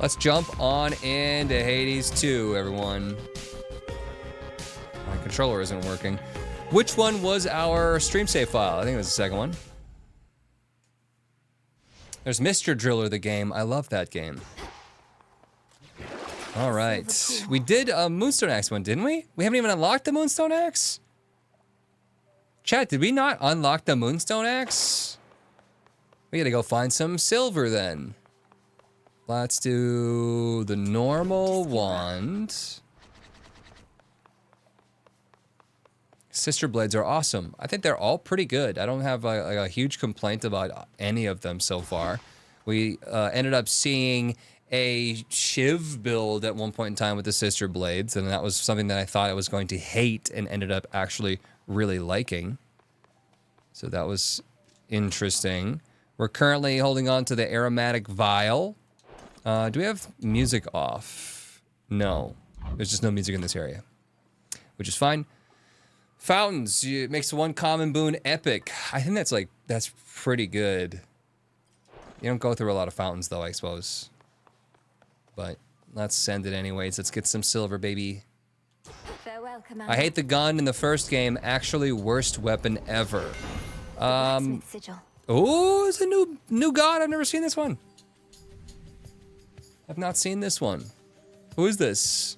Let's jump on into Hades 2, everyone. My controller isn't working. Which one was our stream save file? I think it was the second one. There's Mr. Driller, the game. I love that game. All right. We did a Moonstone Axe one, didn't we? We haven't even unlocked the Moonstone Axe? Chat, did we not unlock the Moonstone Axe? We gotta go find some silver then. Let's do the normal wand. Sister Blades are awesome. I think they're all pretty good. I don't have a huge complaint about any of them so far. We ended up seeing a Shiv build at one point in time with the Sister Blades, and that was something that I thought I was going to hate and ended up actually really liking. So that was interesting. We're currently holding on to the aromatic vial. Do we have music off? No. There's just no music in this area, which is fine. Fountains, it makes one common boon epic. I think that's pretty good. You don't go through a lot of fountains though, I suppose. But let's send it anyways. Let's get some silver, baby. Farewell, Commander. I hate the gun in the first game. Actually, worst weapon ever. Oh, it's a new god. I've never seen this one. I've not seen this one. Who is this?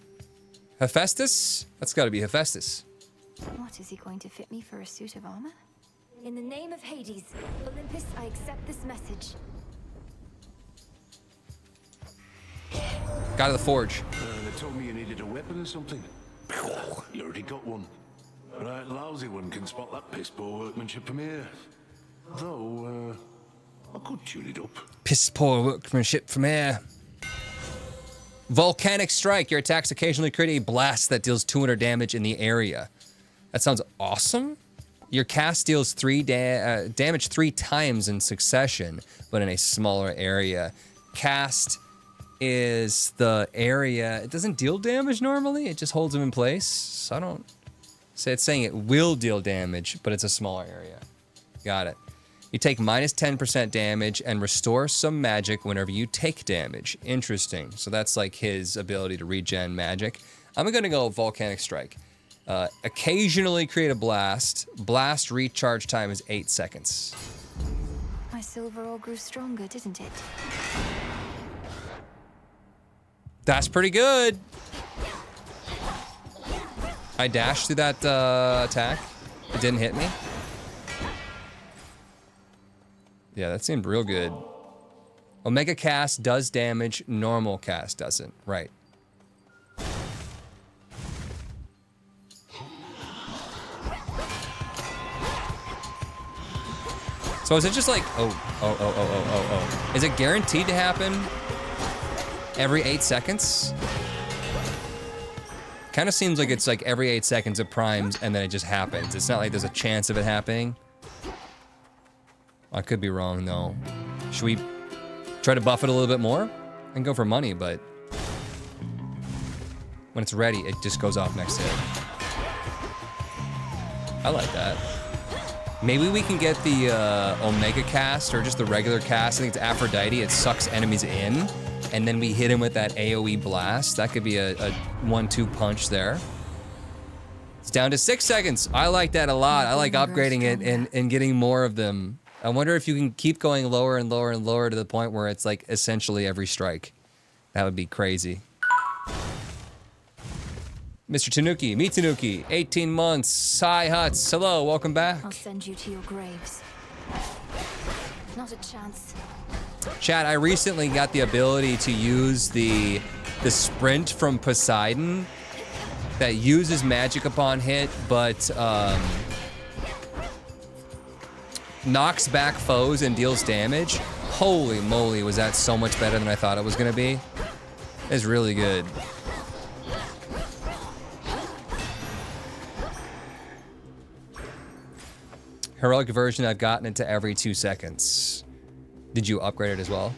Hephaestus? That's got to be Hephaestus. What, is he going to fit me for a suit of armor? In the name of Hades, Olympus, I accept this message. God of the Forge. They told me you needed a weapon or something. You already got one. A right lousy one can spot that piss poor workmanship from here. Though, I could tune it up. Piss poor workmanship from here. Volcanic Strike. Your attacks occasionally create a blast that deals 200 damage in the area. That sounds awesome. Your cast deals damage 3 times in succession, but in a smaller area. Cast is the area. It doesn't deal damage normally. It just holds them in place. So I don't say it's saying it will deal damage, but it's a smaller area. Got it. You take minus 10% damage and restore some magic whenever you take damage. Interesting. So that's like his ability to regen magic. I'm gonna go Volcanic Strike. Occasionally create a blast. Blast recharge time is 8 seconds. My silver all grew stronger, didn't it? That's pretty good. I dashed through that attack. It didn't hit me. Yeah, that seemed real good. Omega cast does damage, normal cast doesn't. Right. So is it just like, oh. Is it guaranteed to happen every 8 seconds? Kind of seems like it's like every 8 seconds it primes and then it just happens. It's not like there's a chance of it happening. I could be wrong though. Should we try to buff it a little bit more? And go for money, but when it's ready, it just goes off next hit. I like that. Maybe we can get the Omega cast or just the regular cast. I think it's Aphrodite. It sucks enemies in. And then we hit him with that AoE blast. That could be a 1-2 punch there. It's down to 6 seconds. I like that a lot. I like upgrading it and getting more of them. I wonder if you can keep going lower and lower and lower to the point where it's like essentially every strike. That would be crazy. Mr. Tanuki, me Tanuki, 18 months, Psy Huts, hello, welcome back. I'll send you to your graves. Not a chance. Chat, I recently got the ability to use the sprint from Poseidon that uses magic upon hit, but knocks back foes and deals damage. Holy moly, was that so much better than I thought it was gonna be. It's really good. Heroic version, I've gotten it to every 2 seconds. Did you upgrade it as well?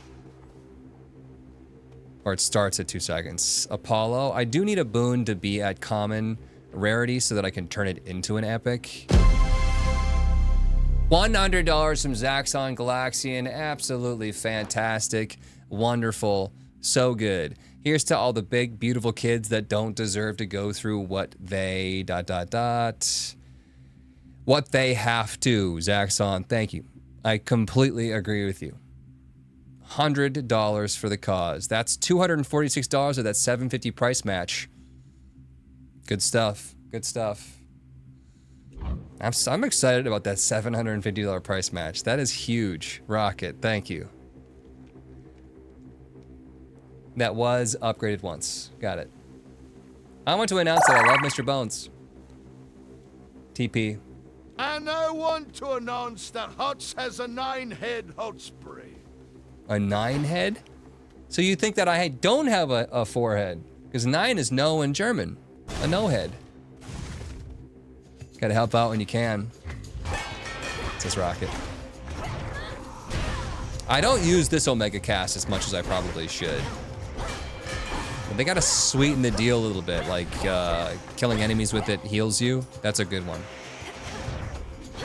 Or it starts at 2 seconds. Apollo, I do need a boon to be at common rarity so that I can turn it into an epic. $100 from Zaxxon Galaxian, absolutely fantastic, wonderful, So good. Here's to all the big, beautiful kids that don't deserve to go through what they... ... What they have to. Zaxxon, thank you. I completely agree with you. $100 for the cause. That's $246 of that $750 price match. Good stuff. Good stuff. I'm excited about that $750 price match. That is huge. Rocket, thank you. That was upgraded once. Got it. I want to announce that I love Mr. Bones. TP. And I want to announce that Hutz has a 9-head hot spray. A 9 head? So you think that I don't have a 4 head? Because 9 is no in German. A no head. Gotta help out when you can. Says Rocket. I don't use this Omega cast as much as I probably should. But they gotta sweeten the deal a little bit, like killing enemies with it heals you. That's a good one.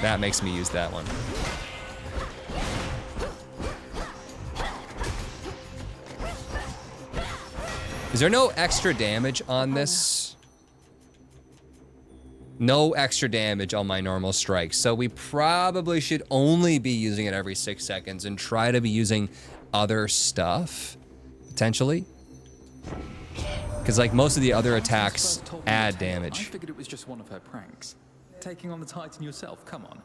That makes me use that one. Is there no extra damage on this? No extra damage on my normal strikes. So we probably should only be using it every 6 seconds and try to be using other stuff, potentially. Because like most of the other attacks add damage. I figured it was just one of her pranks. Taking on the Titan yourself, come on.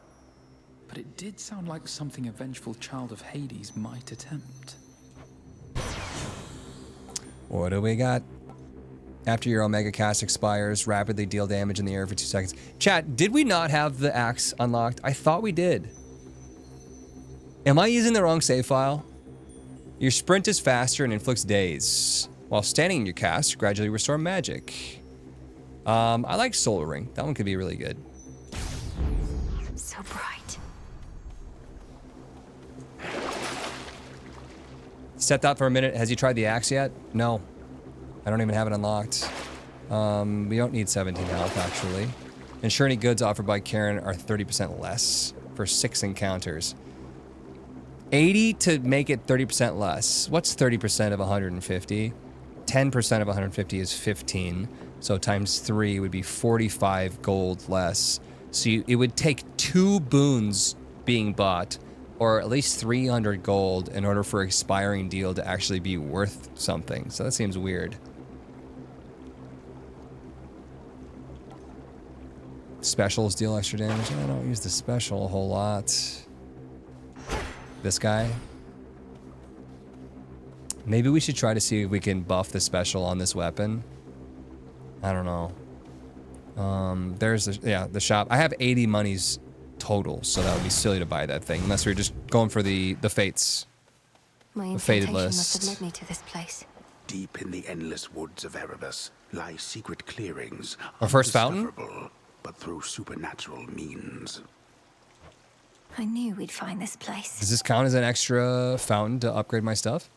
But it did sound like something a vengeful child of Hades might attempt. What do we got? After your Omega cast expires, rapidly deal damage in the air for 2 seconds. Chat, did we not have the axe unlocked? I thought we did. Am I using the wrong save file? Your sprint is faster and inflicts daze. While standing in your cast, gradually restore magic. I like Solar Ring. That one could be really good. So bright. Set that for a minute. Has he tried the axe yet? No. I don't even have it unlocked. We don't need 17 health, actually. And surety goods offered by Karen are 30% less for 6 encounters. 80 to make it 30% less. What's 30% of 150? 10% of 150 is 15. So times 3 would be 45 gold less. So it would take 2 boons being bought, or at least 300 gold in order for expiring deal to actually be worth something. So that seems weird. Specials deal extra damage. I don't use the special a whole lot. This guy. Maybe we should try to see if we can buff the special on this weapon. I don't know. There's the shop. I have 80 monies total, so that would be silly to buy that thing unless we we're just going for the fates. My The fated incantation must list. have led me to this place. Deep in the endless woods of Erebus lie secret clearings. Our first fountain? undiscoverable, but through supernatural means. I knew we'd find this place. Does this count as an extra fountain to upgrade my stuff?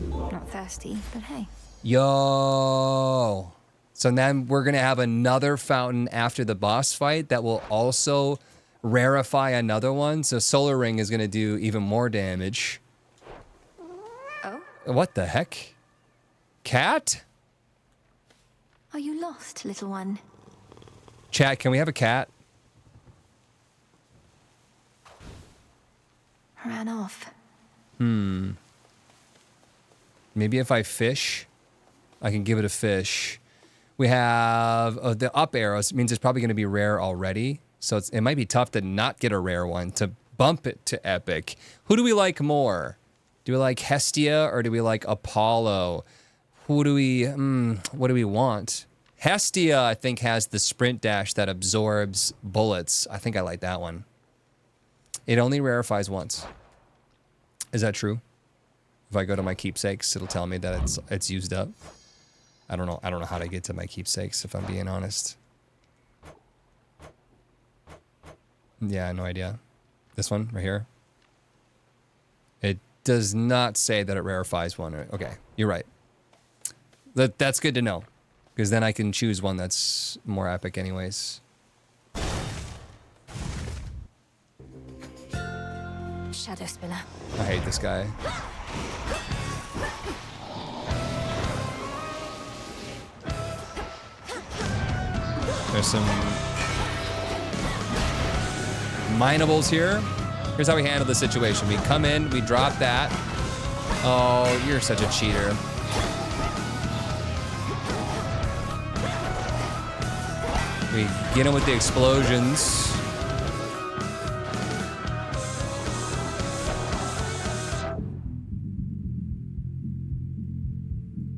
Not thirsty, but hey. Yo. So then we're going to have another fountain after the boss fight that will also rarefy another one. So Solar Ring is going to do even more damage. Oh? What the heck? Cat? Are you lost, little one? Chat, can we have a cat? Ran off. Maybe if I fish, I can give it a fish. We have the up arrows. It means it's probably going to be rare already. So it might be tough to not get a rare one to bump it to epic. Who do we like more? Do we like Hestia or do we like Apollo? Who do we, what do we want? Hestia, I think, has the sprint dash that absorbs bullets. I think I like that one. It only rarefies once. Is that true? If I go to my keepsakes, it'll tell me that it's used up. I don't know how to get to my keepsakes, if I'm being honest. Yeah, no idea. This one right here. It does not say that it rarefies one. Okay, you're right. That's good to know, because then I can choose one that's more epic anyways. Shadow Spiller. I hate this guy. There's some minables here. Here's how we handle the situation. We come in, we drop that. Oh, you're such a cheater. We get in with the explosions.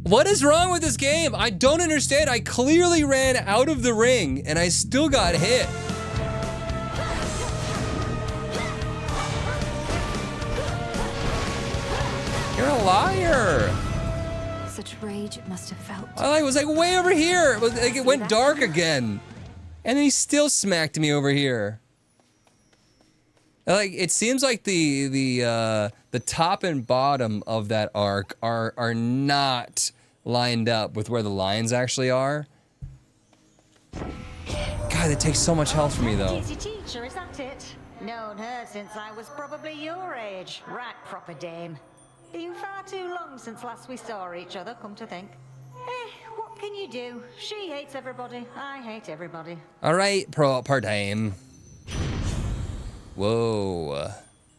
What is wrong with this game? I don't understand. I clearly ran out of the ring and I still got hit. You're a liar. Such rage it must have felt. I was like way over here. It went dark again. And then he still smacked me over here. Like, it seems like the top and bottom of that arc are not lined up with where the lines actually are. God, it takes so much health from me though. Easy teacher, is that it? Known her since I was probably your age. Right, proper dame. Been far too long since last we saw each other, come to think. What can you do? She hates everybody. I hate everybody. All right, proper dame. Whoa.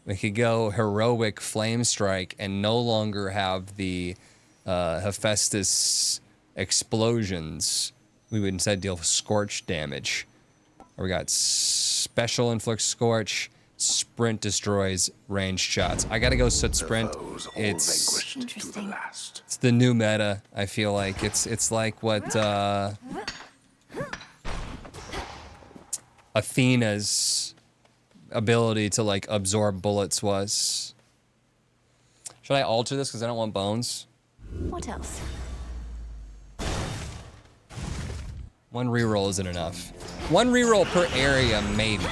We could go heroic flame strike and no longer have the Hephaestus explosions. We would instead deal scorch damage. We got special inflicts scorch, sprint destroys ranged shots. I gotta go soot sprint. It's Interesting. it's the new meta. I feel like it's like what Athena's ability to like absorb bullets was. Should I alter this because I don't want bones? What else? One reroll isn't enough. One reroll per area, maybe.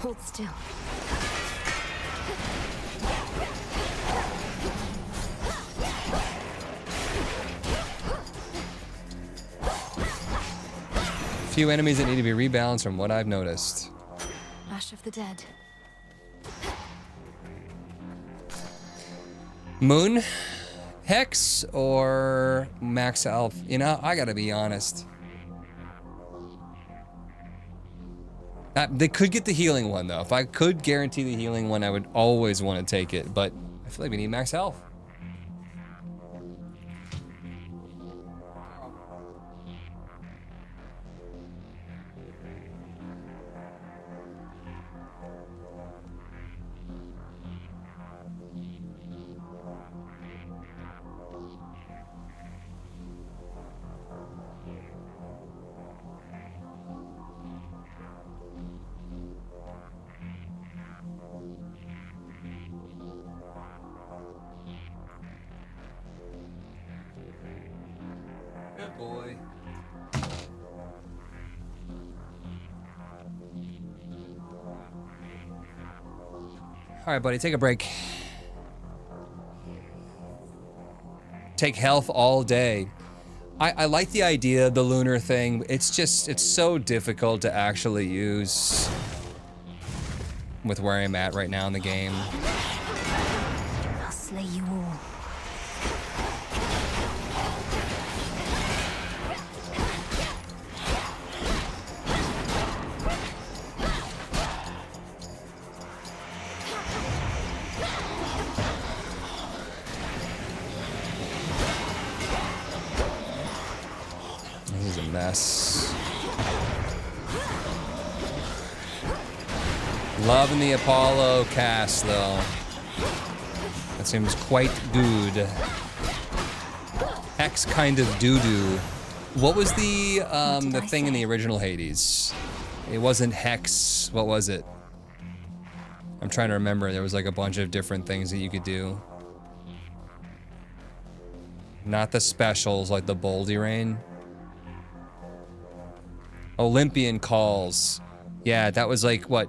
Hold still. Few enemies that need to be rebalanced from what I've noticed. Ash of the Dead. Moon, Hex, or Max Elf? You know, I gotta be honest. They could get the healing one though. If I could guarantee the healing one, I would always want to take it. But I feel like we need Max Health. Good boy. All right, buddy, take a break. Take health all day. I like the idea of the lunar thing. It's just, it's so difficult to actually use with where I'm at right now in the game. I'll slay you all. This is a mess. Loving the Apollo cast though. That seems quite good. Hex kind of doo-doo. What was the thing in the original Hades? It wasn't Hex. What was it? I'm trying to remember. There was like a bunch of different things that you could do. Not the specials like the Boldy Rain. Olympian calls. Yeah, that was like what?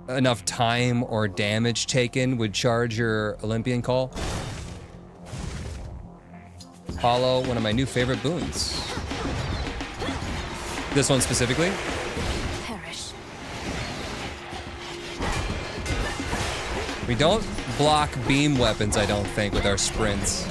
Enough time or damage taken would charge your Olympian call. Apollo, one of my new favorite boons. This one specifically. Perish. We don't block beam weapons, I don't think, with our sprints.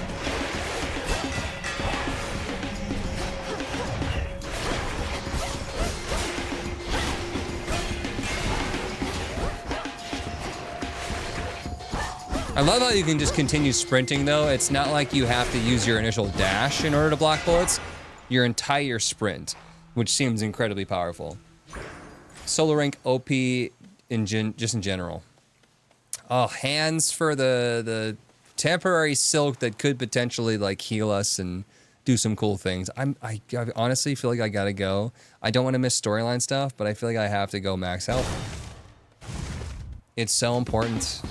I love how you can just continue sprinting, though. It's not like you have to use your initial dash in order to block bullets. Your entire sprint, which seems incredibly powerful. Solo rank OP just in general. Oh, hands for the temporary silk that could potentially like heal us and do some cool things. I honestly feel like I gotta go. I don't want to miss storyline stuff, but I feel like I have to go max health. It's so important.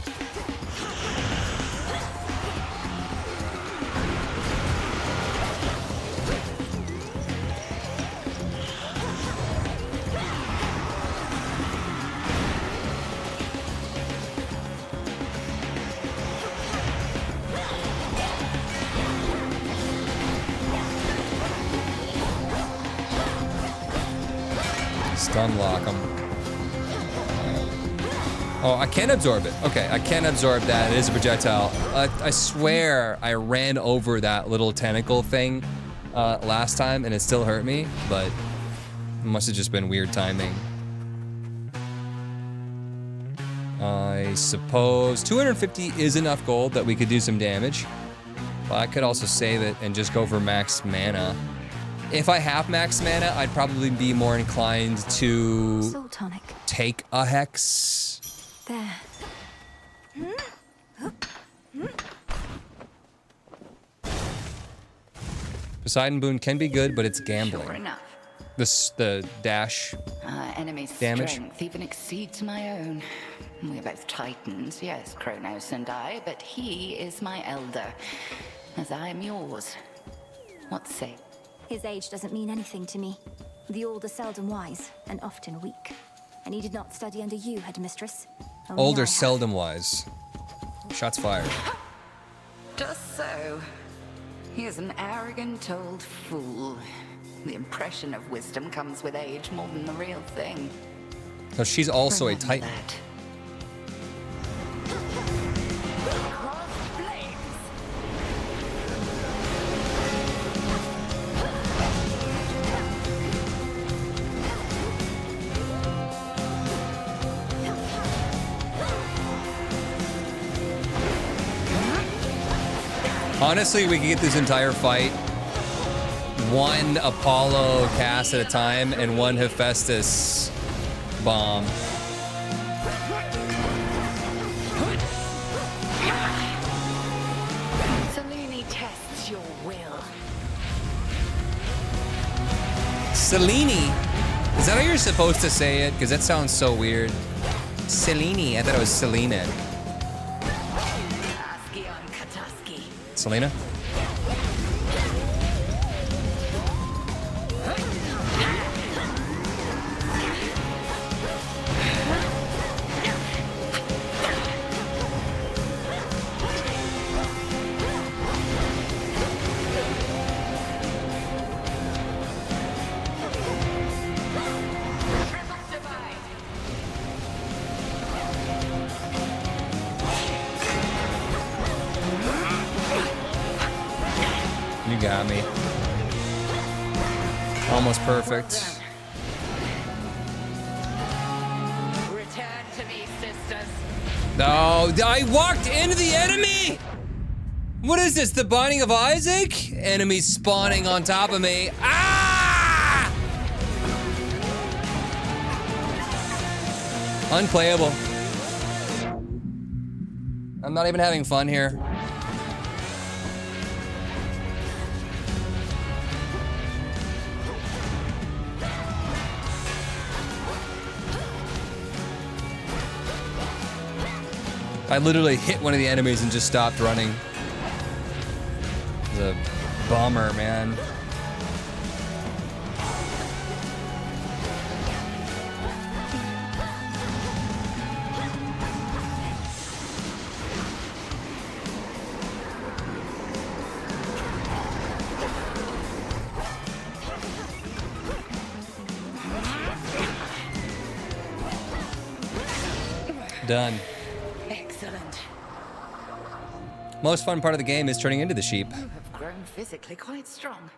Unlock them. Oh, I can absorb it. Okay, I can absorb that. It is a projectile. I swear I ran over that little tentacle thing last time and it still hurt me, but it must have just been weird timing. I suppose 250 is enough gold that we could do some damage, but I could also save it and just go for max mana. If I have max mana, I'd probably be more inclined to Soul tonic. Take a hex. There. Poseidon Boon can be good, but it's gambling. Sure enough. The dash Our enemy's damage. strength even exceeds my own. We're both titans, yes, Kronos and I, but he is my elder, as I am yours. What say? His age doesn't mean anything to me. The old are seldom wise, and often weak. And he did not study under you, headmistress. Only I Older, have. seldom wise. Shots fired. Just so. He is an arrogant old fool. The impression of wisdom comes with age more than the real thing. So she's also a Remember titan. that. Honestly, we could get this entire fight one Apollo cast at a time and one Hephaestus bomb. Selene tests your will. Selene? Is that how you're supposed to say it? Because that sounds so weird. Selene. I thought it was Selena. Selena? You got me. Almost perfect. Return to me, sisters. No, I walked into the enemy! What is this, the Binding of Isaac? Enemies spawning on top of me. Ah! Unplayable. I'm not even having fun here. I literally hit one of the enemies and just stopped running. It's a bummer, man. Done. Excellent. Most fun part of the game is turning into the sheep. You have grown physically quite strong.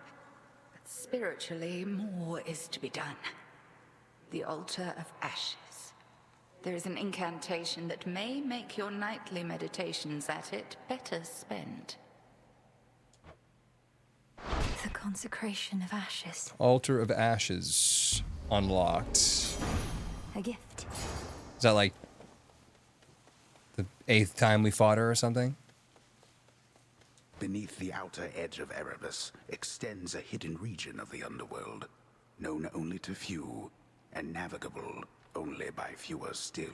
But spiritually, more is to be done. The altar of ashes. There is an incantation that may make your nightly meditations at it better spent. The consecration of ashes. Altar of Ashes unlocked. A gift. Is that like the 8th time we fought her or something? Beneath the outer edge of Erebus extends a hidden region of the underworld, known only to few, and navigable only by fewer still.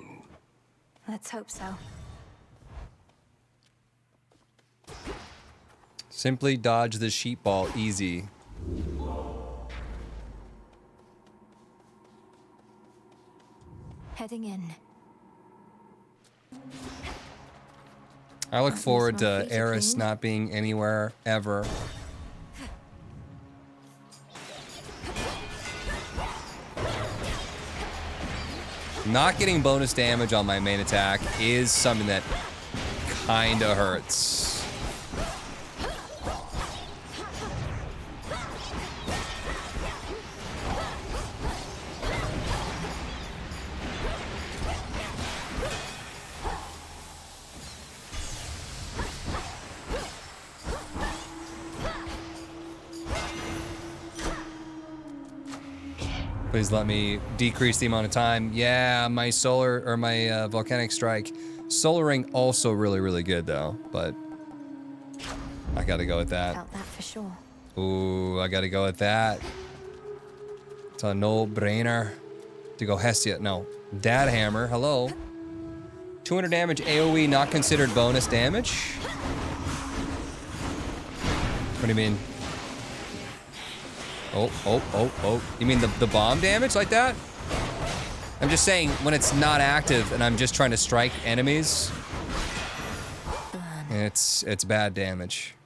Let's hope so. Simply dodge the sheep ball easy. Heading in. I look forward my to feet are Eris clean. not being anywhere ever. Not getting bonus damage on my main attack is something that kinda hurts. Please let me decrease the amount of time. Yeah, my solar or my volcanic strike. Solar ring also really, really good though, but I gotta go with that. Felt that for sure. Ooh, I gotta go with that. It's a no-brainer to go Hestia. No, Dad Hammer. Hello. 200 damage AOE, not considered bonus damage. What do you mean? Oh. You mean the bomb damage like that? I'm just saying when it's not active and I'm just trying to strike enemies, it's bad damage.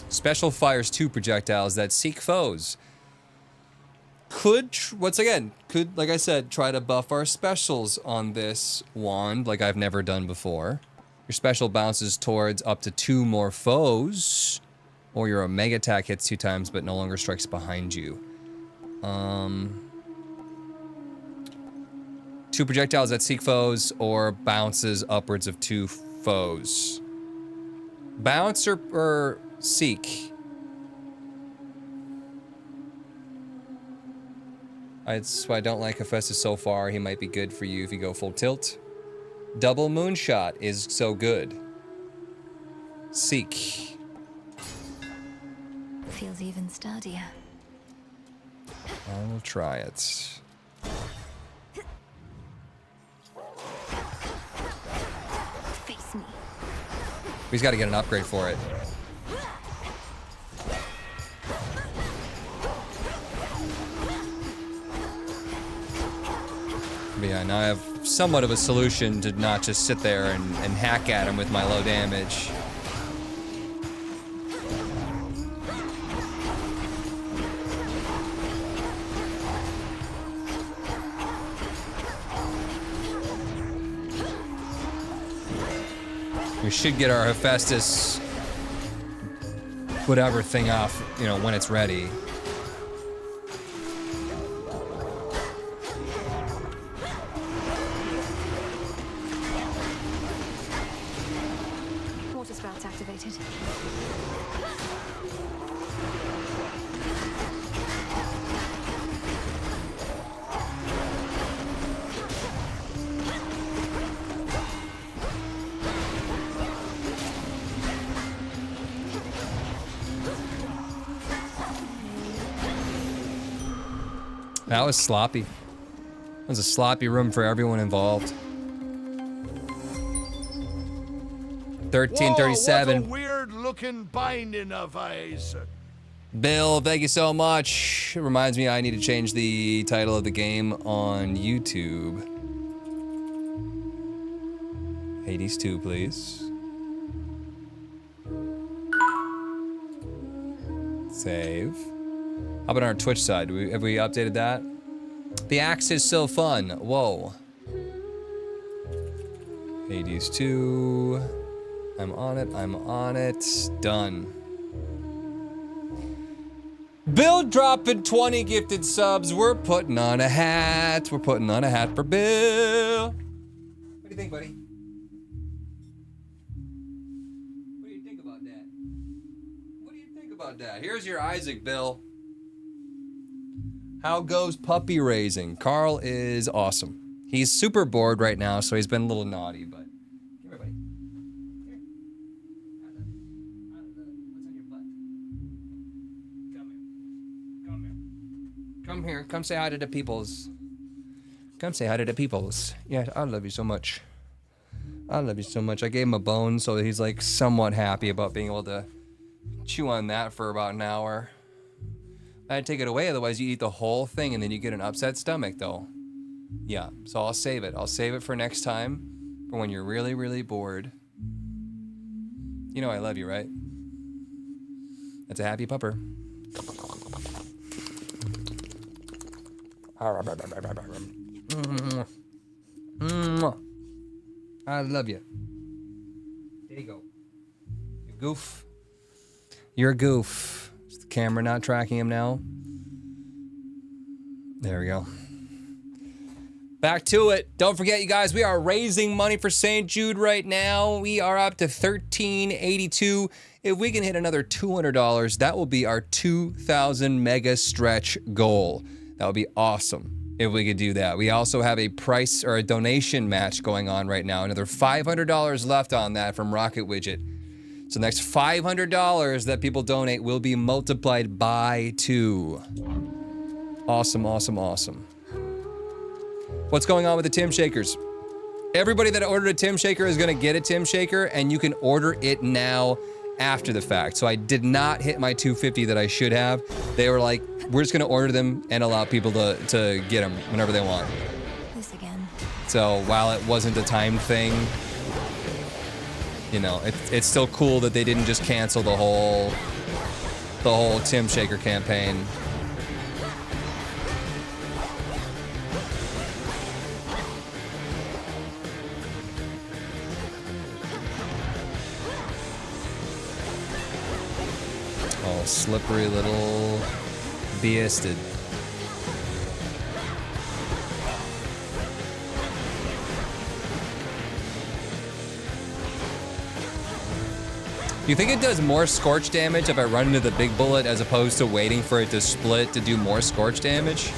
Special fires 2 projectiles that seek foes. Could, once again, like I said, try to buff our specials on this wand like I've never done before. Your special bounces towards up to 2 more foes, or your Omega attack hits 2 times but no longer strikes behind you. 2 projectiles that seek foes, or bounces upwards of 2 foes. Bounce or seek? That's why I don't like Hephaestus so far. He might be good for you if you go full tilt. Double moonshot is so good. Seek. Feels even sturdier. I will try it. Face me. He's got to get an upgrade for it. But yeah, now I have somewhat of a solution to not just sit there and hack at him with my low damage. We should get our Hephaestus whatever thing off, you know, when it's ready. Water sprouts activated. That was sloppy. That was a sloppy room for everyone involved. 1337. Whoa, what a weird-looking binding of eyes. Bill, thank you so much. It reminds me I need to change the title of the game on YouTube. Hades 2, please. Save. How about on our Twitch side? Have we updated that? The axe is so fun. Whoa. Hades 2. I'm on it. I'm on it. Done. Bill dropping 20 gifted subs. We're putting on a hat. We're putting on a hat for Bill. What do you think, buddy? What do you think about that? What do you think about that? Here's your Isaac, Bill. How goes puppy raising? Carl is awesome. He's super bored right now, so he's been a little naughty, but... Come here, buddy. Here. I love you. I love you. What's on your butt? Come here. Come here. Come here. Come say hi to the peoples. Come say hi to the peoples. Yeah, I love you so much. I love you so much. I gave him a bone, so he's like somewhat happy about being able to chew on that for about an hour. I'd take it away, otherwise you eat the whole thing and then you get an upset stomach though. Yeah, so I'll save it. I'll save it for next time, for when you're really, really bored. You know I love you, right? That's a happy pupper. I love you. There you go. You goof. You're a goof. Is the camera not tracking him now? There we go. Back to it. Don't forget, you guys, we are raising money for St. Jude right now. We are up to $13.82. If we can hit another $200, that will be our 2,000 mega stretch goal. That would be awesome if we could do that. We also have a price or a donation match going on right now. Another $500 left on that from Rocket Widget. So the next $500 that people donate will be multiplied by 2. Awesome, awesome, awesome. What's going on with the Tim Shakers? Everybody that ordered a Tim Shaker is gonna get a Tim Shaker, and you can order it now after the fact. So I did not hit my 250 that I should have. They were like, we're just gonna order them and allow people to get them whenever they want. This again. So while it wasn't a timed thing, you know, it's still cool that they didn't just cancel the whole Tim Shaker campaign. Oh, slippery little beasted. Do you think it does more scorch damage if I run into the big bullet as opposed to waiting for it to split to do more scorch damage?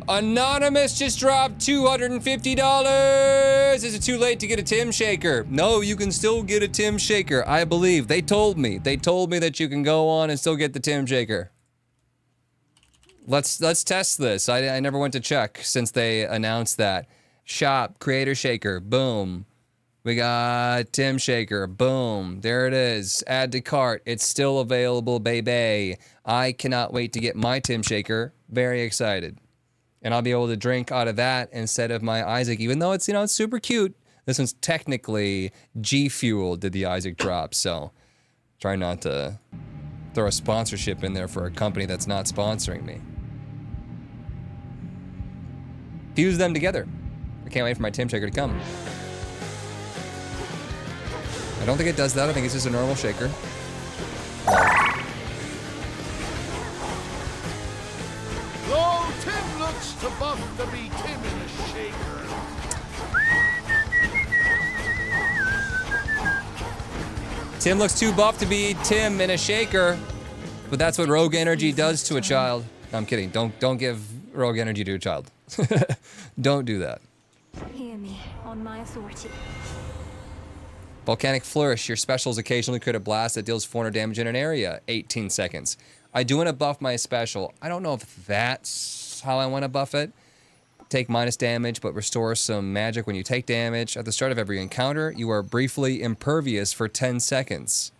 Anonymous just dropped $250. Is it too late to get a Tim Shaker? No, you can still get a Tim Shaker. I believe. They told me. They told me that you can go on and still get the Tim Shaker. Let's test this. I never went to check since they announced that. Shop, Creator Shaker, boom. We got Tim Shaker, boom. There it is. Add to cart. It's still available, baby. I cannot wait to get my Tim Shaker. Very excited. And I'll be able to drink out of that instead of my Isaac, even though it's, you know, it's super cute. This one's technically G Fuel did the Isaac drop, so try not to throw a sponsorship in there for a company that's not sponsoring me. Fuse them together. I can't wait for my Tim Shaker to come. I don't think it does that. I think it's just a normal shaker. Though Tim looks too buff to be Tim in a shaker. Tim looks too buff to be Tim in a shaker, but that's what Rogue Energy does to a child. No, I'm kidding. Don't give Rogue Energy to a child. Don't do that. Hear me, on my authority. Volcanic Flourish. Your specials occasionally crit a blast that deals 400 damage in an area. 18 seconds. I do want to buff my special. I don't know if that's how I want to buff it. Take minus damage, but restore some magic when you take damage. At the start of every encounter, you are briefly impervious for 10 seconds.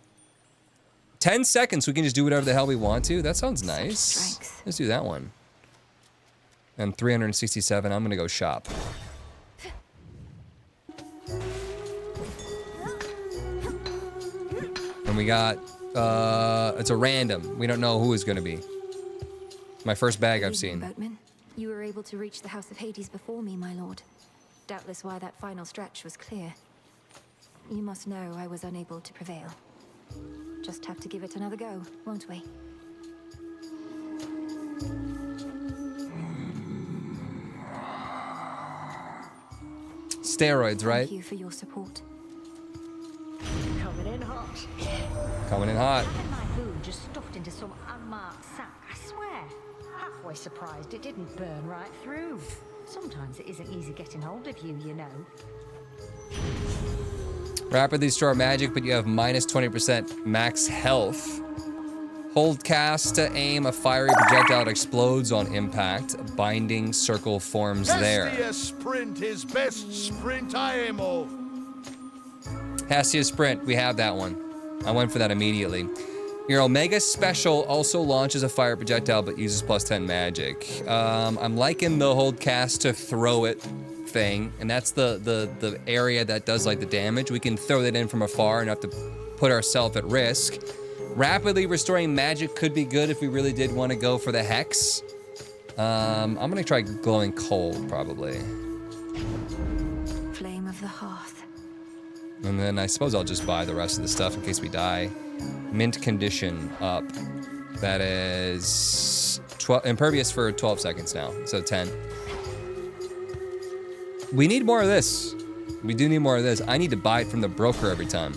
10 seconds, we can just do whatever the hell we want to? That sounds nice. Strength. Let's do that one. And 367, I'm gonna go shop. And we got It's a random. We don't know who is going to be. My first bag I've seen. Boatman, you were able to reach the House of Hades before me, my lord. Doubtless why that final stretch was clear. You must know I was unable to prevail. Just have to give it another go, won't we? Steroids, right? Thank you for your support. Coming in hot. Coming in hot. I had my boon just stuffed into some unmarked sack, I swear. Halfway surprised it didn't burn right through. Sometimes it isn't easy getting hold of you, you know. Rapidly store magic, but you have minus 20% max health. Hold cast to aim. A fiery projectile explodes on impact. A binding circle forms there. Hephaestus sprint his best sprint IMO. Hephaestus sprint. We have that one. I went for that immediately. Your Omega Special also launches a fire projectile, but uses plus 10 magic. I'm liking the hold cast to throw it thing, and that's the area that does like the damage. We can throw that in from afar and have to put ourselves at risk. Rapidly restoring magic could be good if we really did want to go for the hex. I'm gonna try glowing coal probably. Flame of the hearth. And then I suppose I'll just buy the rest of the stuff in case we die. Mint condition up. That is 12, impervious for 12 seconds now, so 10. We need more of this. We do need more of this. I need to buy it from the broker every time.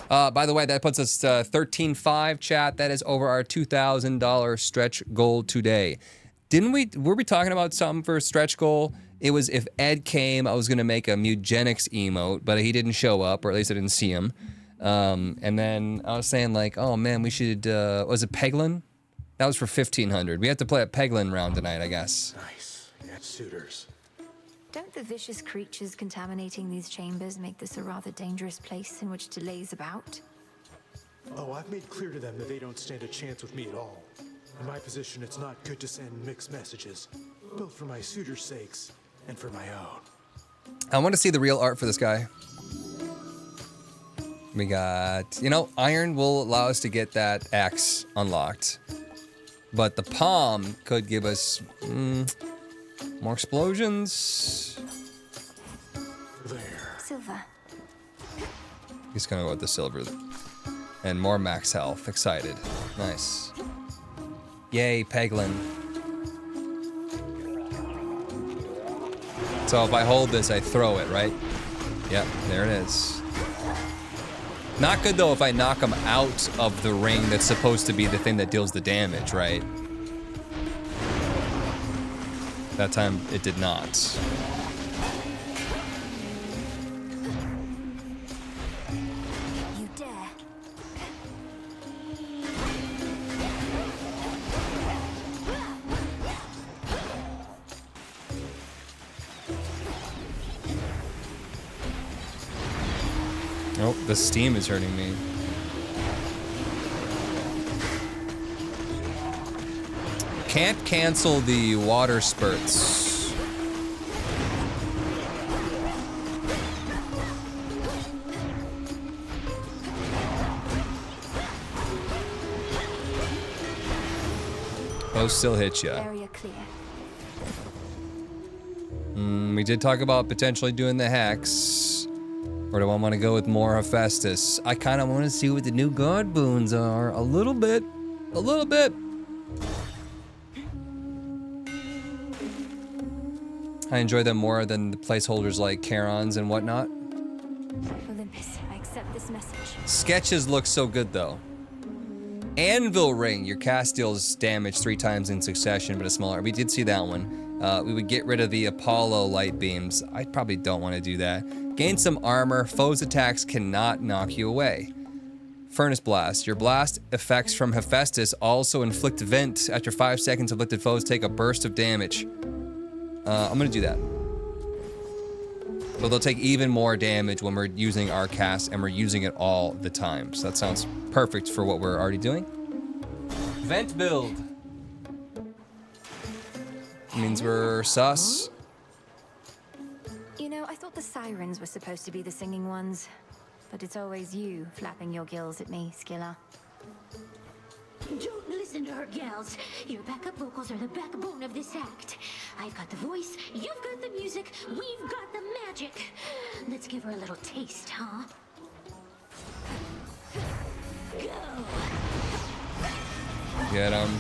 By the way, that puts us 13.5 chat. That is over our $2,000 stretch goal today. Were we talking about something for a stretch goal? It was if Ed came, I was going to make a Mugenics emote, but he didn't show up, or at least I didn't see him. And then I was saying like, oh man, we should, was it Peglin? That was for 1,500. We have to play a Peglin round tonight, I guess. Nice. Yeah, suitors. Don't the vicious creatures contaminating these chambers make this a rather dangerous place in which to laze about? Oh, I've made clear to them that they don't stand a chance with me at all. In my position, it's not good to send mixed messages, both for my suitors' sakes and for my own. I want to see the real art for this guy. We got, you know, iron will allow us to get that axe unlocked. But the palm could give us more explosions. There. Silver. He's gonna go with the silver. And more max health. Excited. Nice. Yay, Peglin. So if I hold this, I throw it, right? Yep, there it is. Not good though if I knock him out of the ring that's supposed to be the thing that deals the damage, right? That time it did not. You dare. Oh, the steam is hurting me. Can't cancel the water spurts. Those still hit ya. Area clear. We did talk about potentially doing the hex. Or do I want to go with more Hephaestus? I kind of want to see what the new god boons are. A little bit. A little bit. I enjoy them more than the placeholders like Charons and whatnot. Olympus, I accept this message. Sketches look so good though. Anvil Ring. Your cast deals damage 3 times in succession, but a smaller. We did see that one. We would get rid of the Apollo light beams. I probably don't want to do that. Gain some armor. Foes' attacks cannot knock you away. Furnace Blast. Your blast effects from Hephaestus also inflict vent. After 5 seconds, afflicted foes take a burst of damage. I'm gonna do that. So they'll take even more damage when we're using our cast, and we're using it all the time. So that sounds perfect for what we're already doing. Vent build. Means we're sus. You know, I thought the sirens were supposed to be the singing ones. but it's always you flapping your gills at me, Scylla. Don't listen to her, gals. Your backup vocals are the backbone of this act. I've got the voice, you've got the music, we've got the magic. Let's give her a little taste, huh? Go! Get him.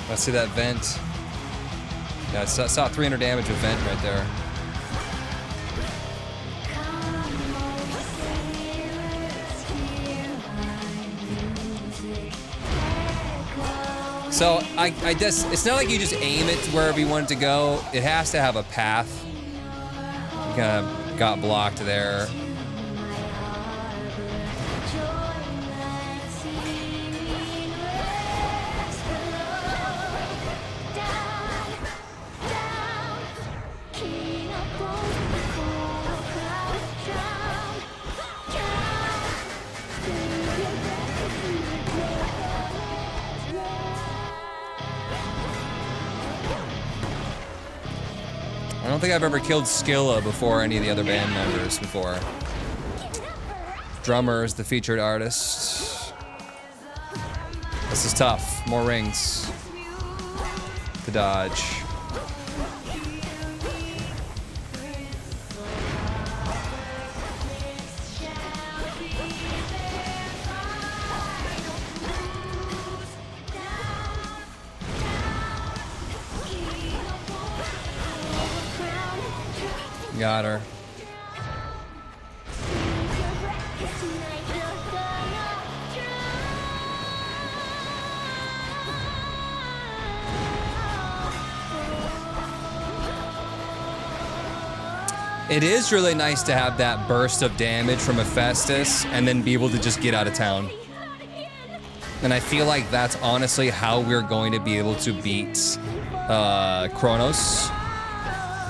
Let's see that vent. Yeah, I saw 300 damage with vent right there. So I guess it's not like you just aim it to wherever you want it to go. It has to have a path. You kind of got blocked there. I don't think I've ever killed Scylla before any of the other band members before. Drummer is the featured artist. This is tough. More rings to dodge. Got her. It is really nice to have that burst of damage from Hephaestus and then be able to just get out of town. And I feel like that's honestly how we're going to be able to beat Kronos.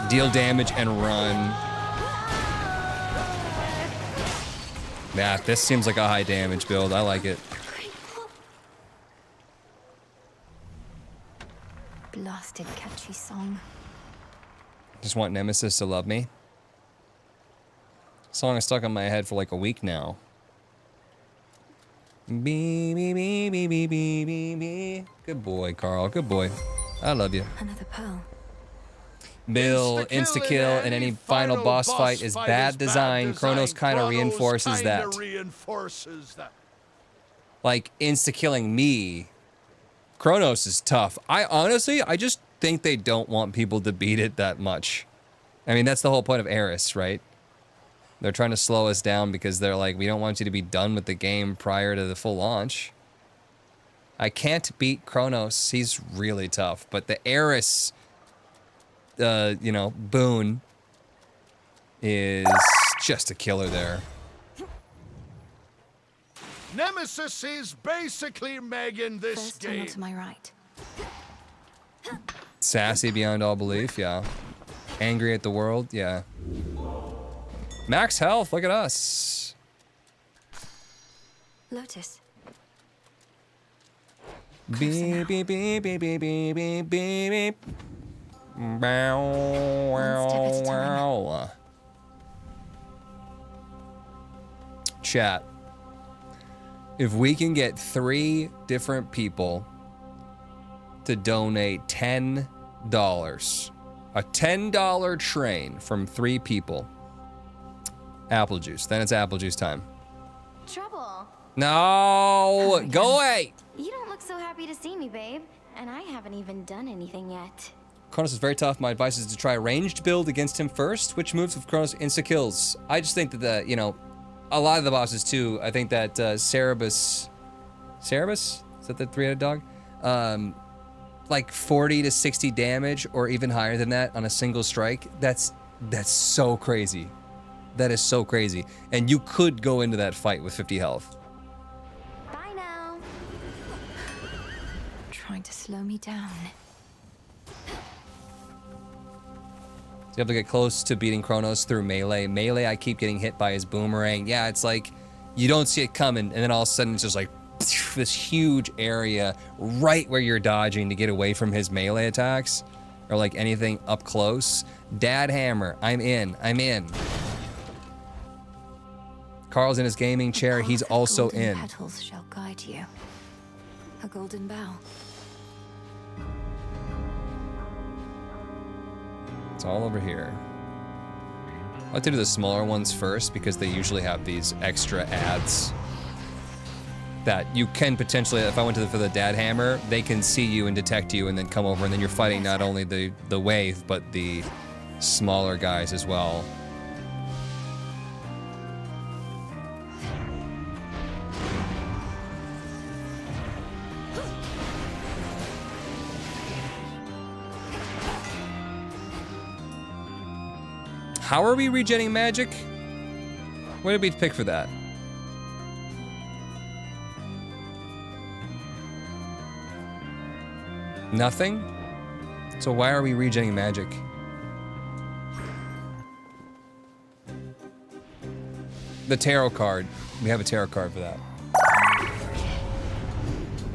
Deal damage and run. Yeah, this seems like a high damage build. I like it. Blasted catchy song. Just want Nemesis to love me. Song is stuck in my head for like a week now. Bee, bee, bee, bee, bee, bee, bee, bee. Good boy, Carl. Good boy. I love you. Another pearl. Bill, insta-kill, and any final boss fight is bad design. Kronos kind of reinforces that. Like, insta-killing me. Kronos is tough. I just think they don't want people to beat it that much. I mean, that's the whole point of Eris, right? They're trying to slow us down because they're like, we don't want you to be done with the game prior to the full launch. I can't beat Kronos. He's really tough. But the Eris... you know, Boon is just a killer there. Nemesis is basically Megan this First game. tunnel to my right. Sassy beyond all belief, yeah. Angry at the world, yeah. Max health, look at us. Lotus. Beep, beep, beep, beep, beep, beep, beep, beep. Bow, wow, wow. Chat. If we can get 3 different people to donate $10, a $10 train from 3 people, apple juice. Then it's apple juice time. Trouble. No, go away. You don't look so happy to see me, babe. And I haven't even done anything yet. Kronos is very tough. My advice is to try a ranged build against him first. Which moves with Kronos insta-kills? I just think that, you know, a lot of the bosses too, I think that Cerberus? Is that the 3-headed dog? Like 40 to 60 damage or even higher than that on a single strike. That's so crazy. That is so crazy. And you could go into that fight with 50 health. Bye now. Trying to slow me down. So you have to get close to beating Kronos through melee. Melee, I keep getting hit by his boomerang. Yeah, it's like you don't see it coming, and then all of a sudden it's just like this huge area right where you're dodging to get away from his melee attacks or like anything up close. Dad hammer, I'm in. Carl's in his gaming chair. He's also in. Petals shall guide you. A golden bough. It's all over here. I like to do the smaller ones first because they usually have these extra ads that you can potentially, if I went for the dad hammer, they can see you and detect you and then come over, and then you're fighting not only the wave, but the smaller guys as well. How are we regenerating magic? What did we pick for that? Nothing? So why are we regenerating magic? The tarot card. We have a tarot card for that.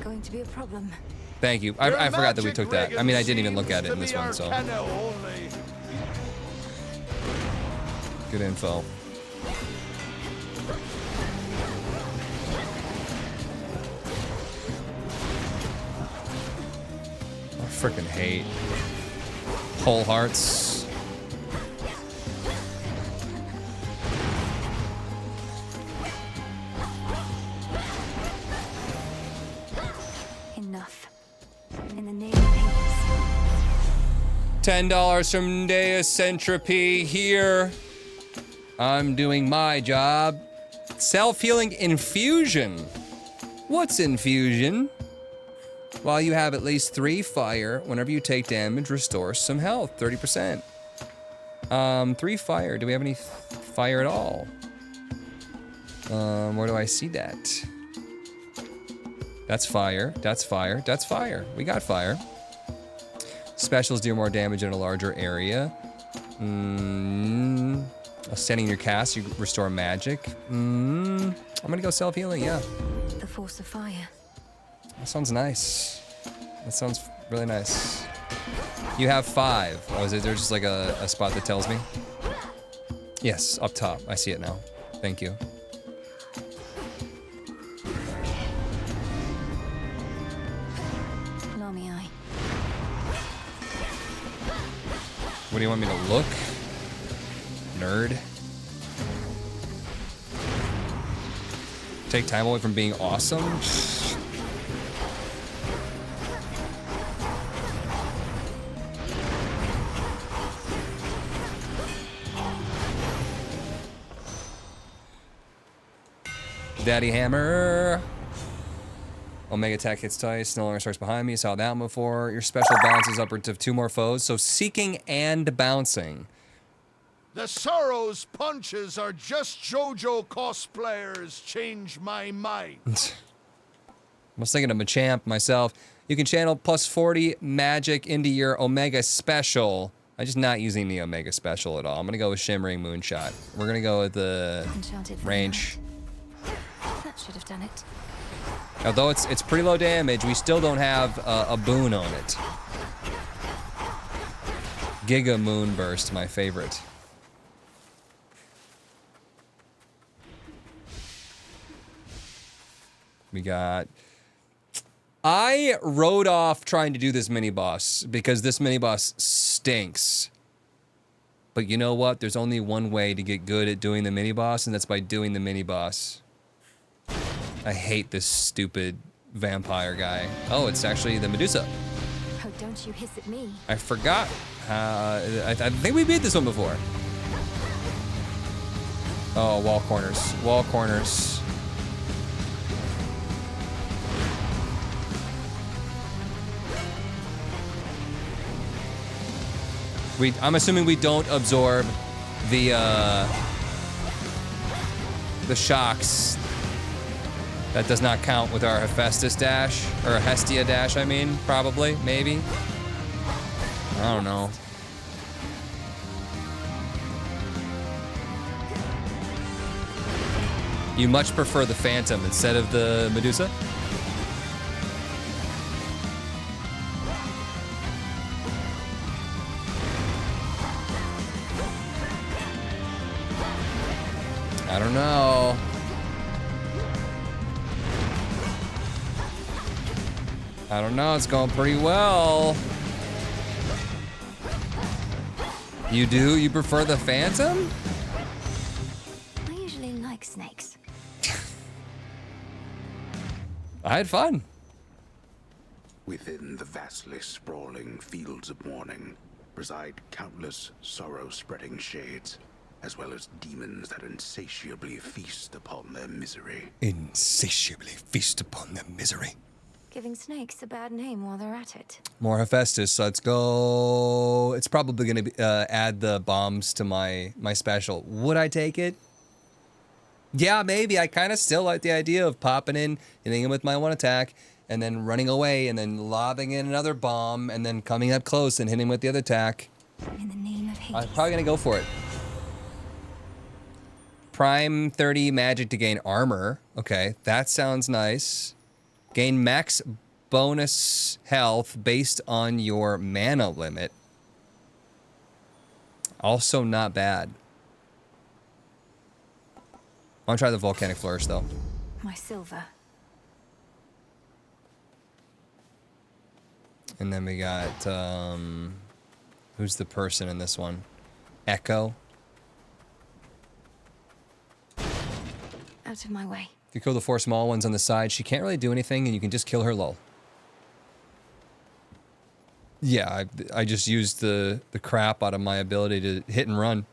Going to be a problem. Thank you. I forgot that we took that. I mean, I didn't even look at it in this one, so. Good info. I freaking hate whole hearts. Enough. In the name of Hades. $10 from Deus Entropy here. I'm doing my job. Self-healing infusion. What's infusion? While you have at least 3 fire, whenever you take damage, restore some health, 30%. 3 fire. Do we have any fire at all? Where do I see that? That's fire. That's fire. That's fire. We got fire. Specials deal more damage in a larger area. Sending your cast, you restore magic. I'm gonna go self-healing, yeah. The force of fire. That sounds nice. That sounds really nice. You have 5. Oh, is there just like a spot that tells me? Yes, up top. I see it now. Thank you. Nami eye. What do you want me to look? Nerd. Take time away from being awesome? Daddy hammer. Omega attack hits twice, no longer starts behind me. Saw that one before. Your special bounces upwards of 2 more foes. So seeking and bouncing. The Sorrow's punches are just JoJo cosplayers. Change my mind. I was thinking of Machamp myself. You can channel plus 40 magic into your Omega special. I'm just not using the Omega special at all. I'm gonna go with Shimmering Moonshot. We're gonna go with the range. That should have done it. Although it's pretty low damage, we still don't have a boon on it. Giga Moonburst, my favorite. We got... I wrote off trying to do this mini-boss because this mini-boss stinks. But you know what? There's only one way to get good at doing the mini-boss, and that's by doing the mini-boss. I hate this stupid vampire guy. Oh, it's actually the Medusa. Oh, don't you hiss at me. I forgot. I think we beat this one before. Oh, wall corners. Wall corners. I'm assuming we don't absorb the shocks. That does not count with our Hephaestus dash, or Hestia dash, I mean, probably, maybe. I don't know. You much prefer the Phantom instead of the Medusa? I don't know. I don't know. It's going pretty well. You do? You prefer the Phantom? I usually like snakes. I had fun. Within the vastly sprawling fields of morning reside countless sorrow-spreading shades, as well as demons that insatiably feast upon their misery. Insatiably feast upon their misery. Giving snakes a bad name while they're at it. More Hephaestus. Let's go. It's probably going to add the bombs to my special. Would I take it? Yeah, maybe. I kind of still like the idea of popping in, hitting him with my one attack, and then running away, and then lobbing in another bomb, and then coming up close and hitting him with the other attack. In the name of Hades. I'm probably going to go for it. Prime 30 magic to gain armor. Okay, that sounds nice. Gain max bonus health based on your mana limit. Also not bad. I want to try the volcanic flourish though. My silver. And then we got, who's the person in this one? Echo. Out of my way. If you kill the 4 small ones on the side, she can't really do anything, and you can just kill her low. Yeah, I just used the crap out of my ability to hit and run.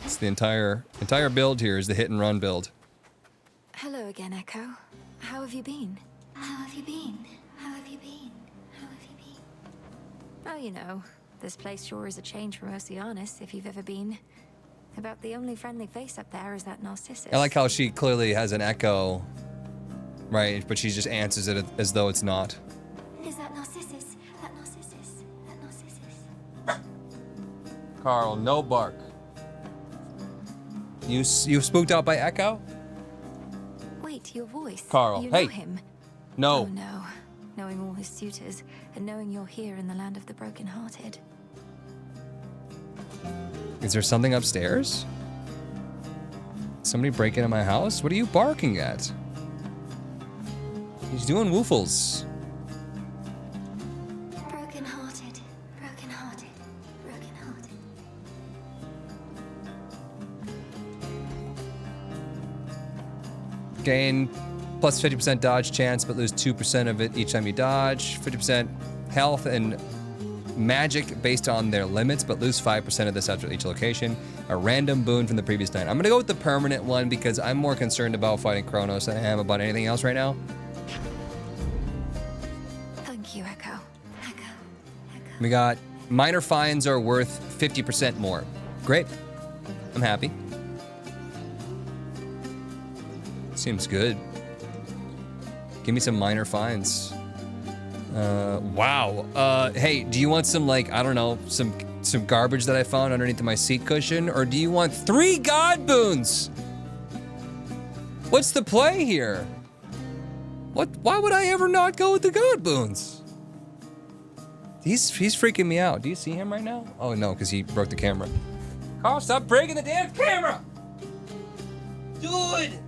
It's the entire build here is the hit and run build. Hello again, Echo. How have you been? How have you been? How have you been? How have you been? Oh, you know, this place sure is a change from Oceanus, if you've ever been. About the only friendly face up there is that Narcissus. I like how she clearly has an echo, right? But she just answers it as though it's not. Is that Narcissus? That Narcissus? That Narcissus? Carl, no bark. You spooked out by Echo? Wait, your voice. Carl, you hey. know him. No. Oh no. Knowing all his suitors, and knowing you're here in the land of the brokenhearted. Is there something upstairs? Somebody break into my house? What are you barking at? He's doing woofles. Brokenhearted. Brokenhearted. Brokenhearted. Gain plus 50% dodge chance, but lose 2% of it each time you dodge. 50% health and magic based on their limits, but lose 5% of this after each location. A random boon from the previous night. I'm gonna go with the permanent one because I'm more concerned about fighting Kronos than I am about anything else right now. Thank you, Echo. Echo. We got minor fines are worth 50% more. Great. I'm happy. Seems good. Give me some minor fines. Wow. Hey, do you want some, like, I don't know, some garbage that I found underneath my seat cushion? Or do you want 3 god boons? What's the play here? Why would I ever not go with the god boons? He's freaking me out. Do you see him right now? Oh no, because he broke the camera. Carl, stop breaking the damn camera! Dude!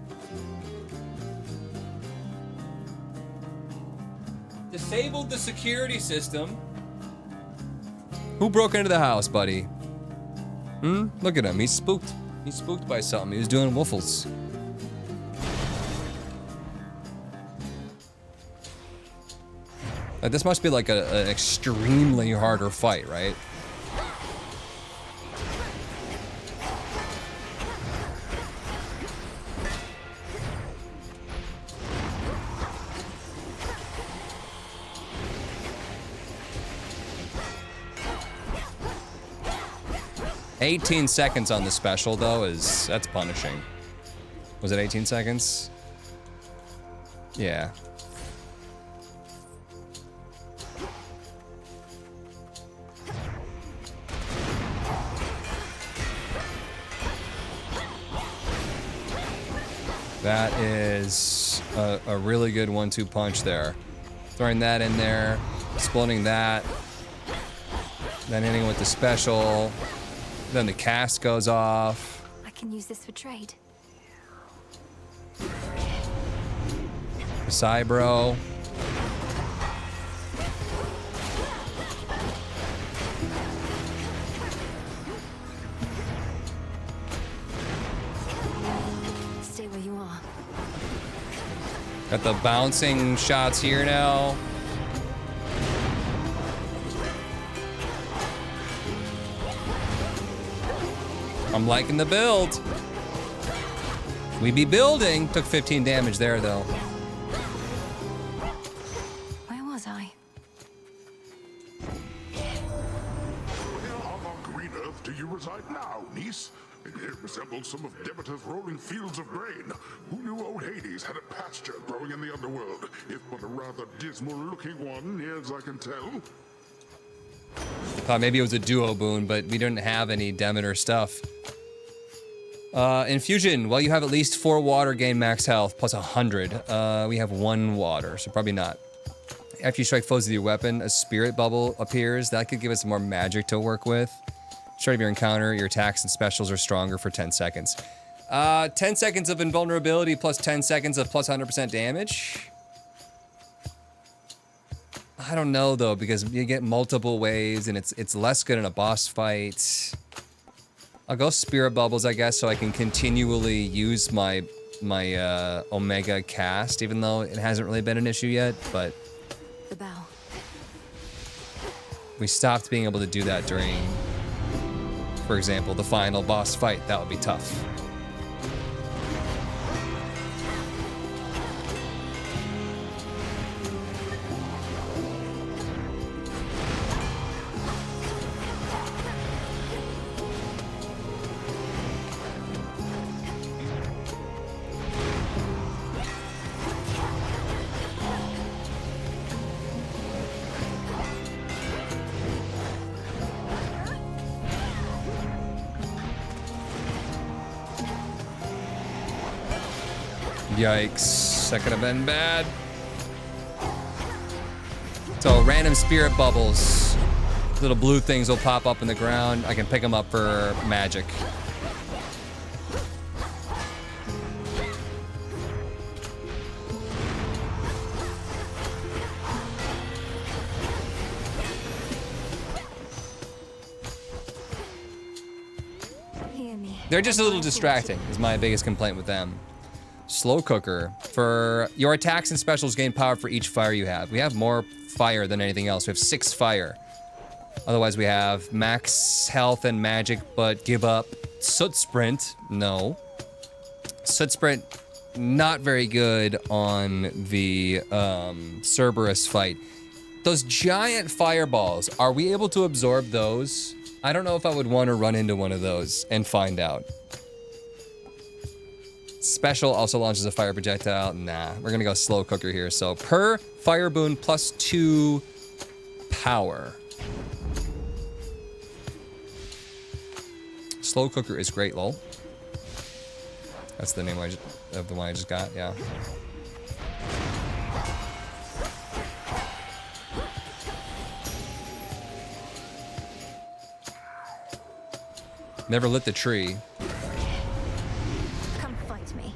Disabled the security system. Who broke into the house, buddy? Look at him. He's spooked. He's spooked by something. He was doing woofles. This must be like an extremely harder fight, right? $18 seconds on the special, though, that's punishing. Was it 18 seconds? Yeah. That is a really good 1-2 punch there. Throwing that in there, exploding that, then hitting with the special. Then the cast goes off. I can use this for trade. Cybro. Got the bouncing shots here now. I'm liking the build. We be building. Took 15 damage there, though. Where was I? Where on green earth do you reside now, niece? It resembles some of Demeter's rolling fields of grain. Who knew old Hades had a pasture growing in the underworld, if but a rather dismal-looking one, as I can tell? Thought maybe it was a duo boon, but we didn't have any Demeter stuff. Infusion. Well, you have at least 4 water, gain max health, plus 100. We have 1 water, so probably not. After you strike foes with your weapon, a spirit bubble appears. That could give us more magic to work with. Start of your encounter, your attacks and specials are stronger for 10 seconds. 10 seconds of invulnerability plus 10 seconds of plus 100% damage. I don't know though, because you get multiple waves and it's less good in a boss fight. I'll go spirit bubbles, I guess, so I can continually use my Omega cast, even though it hasn't really been an issue yet, but The bell. we stopped being able to do that during, for example, the final boss fight. That would be tough. Yikes, that could have been bad. So random spirit bubbles. Little blue things will pop up in the ground. I can pick them up for magic. Hear me. They're just a little distracting, is my biggest complaint with them. Slow cooker. For your attacks and specials gain power for each fire you have. We have more fire than anything else. We have 6 fire. Otherwise we have max health and magic, but give up. Soot sprint, no. Soot sprint, not very good on the Cerberus fight. Those giant fireballs, are we able to absorb those? I don't know if I would want to run into one of those and find out. Special also launches a fire projectile. Nah, we're gonna go slow cooker here. So per fire boon plus 2 power. Slow cooker is great, lol. That's the name of the one I just got, yeah. Never lit the tree. Come fight me.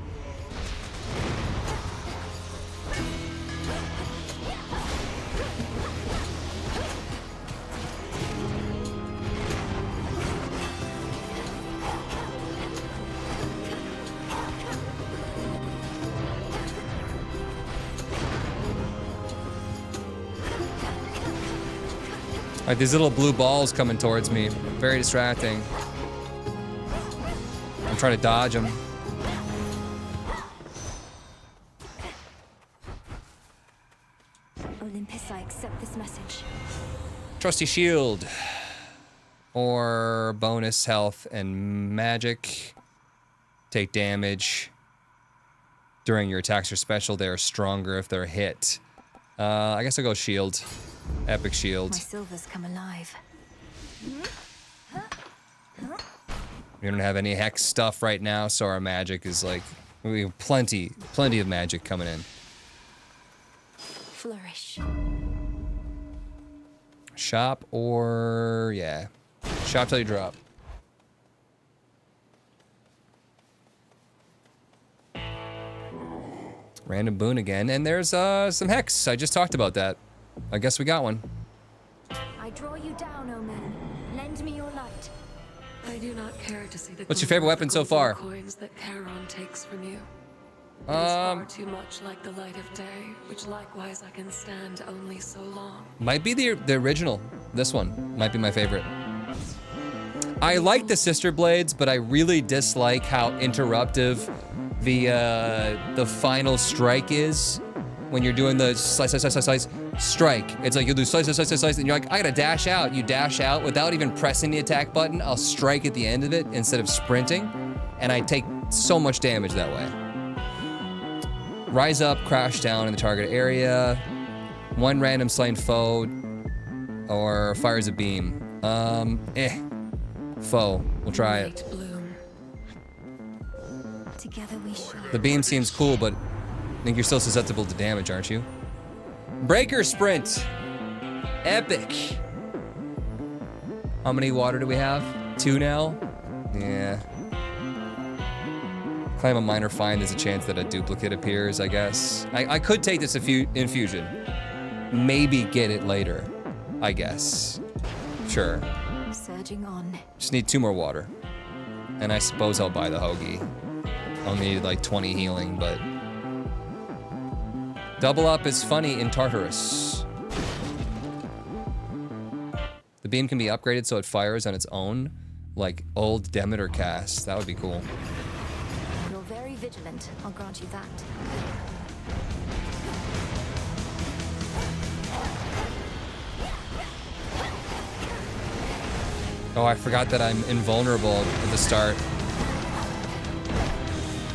All right, these little blue balls coming towards me. Very distracting. I'm trying to dodge them. Olympus, I accept this message. Trusty shield. Or bonus health and magic. Take damage. During your attacks or special, they are stronger if they're hit. I guess I'll go shield. Epic shield. My silver's come alive. We don't have any hex stuff right now, so our magic is like, we have plenty of magic coming in. Flourish. Shop or, yeah. Shop till you drop. Random boon again, and there's some hex. I just talked about that. I guess we got one. I draw you down, O men. Lend me your light. I do not care to see the What's your favorite weapon so far? coins that Charon takes from you. It is far too much like the light of day, which likewise I can stand only so long. Might be the original. This one might be my favorite. I like the sister blades, but I really dislike how interruptive the final strike is when you're doing the slice, slice, slice, slice, slice, strike. It's like you'll do slice, slice, slice, slice, slice, and you're like, I gotta dash out. You dash out without even pressing the attack button. I'll strike at the end of it instead of sprinting, and I take so much damage that way. Rise up, crash down in the target area. One random slain foe, or fires a beam. Foe. We'll try it. Together we shall. The beam seems cool, but I think you're still susceptible to damage, aren't you? Breaker sprint. Epic. How many water do we have? 2 now? Yeah. Claim a minor find, there's a chance that a duplicate appears, I guess. I could take this infusion. Maybe get it later, I guess. Sure. Surging on. Just need 2 more water. And I suppose I'll buy the hoagie. I'll need like 20 healing, but... Double up is funny in Tartarus. The beam can be upgraded so it fires on its own, like old Demeter cast. That would be cool. You're very vigilant, I'll grant you that. Oh, I forgot that I'm invulnerable at the start.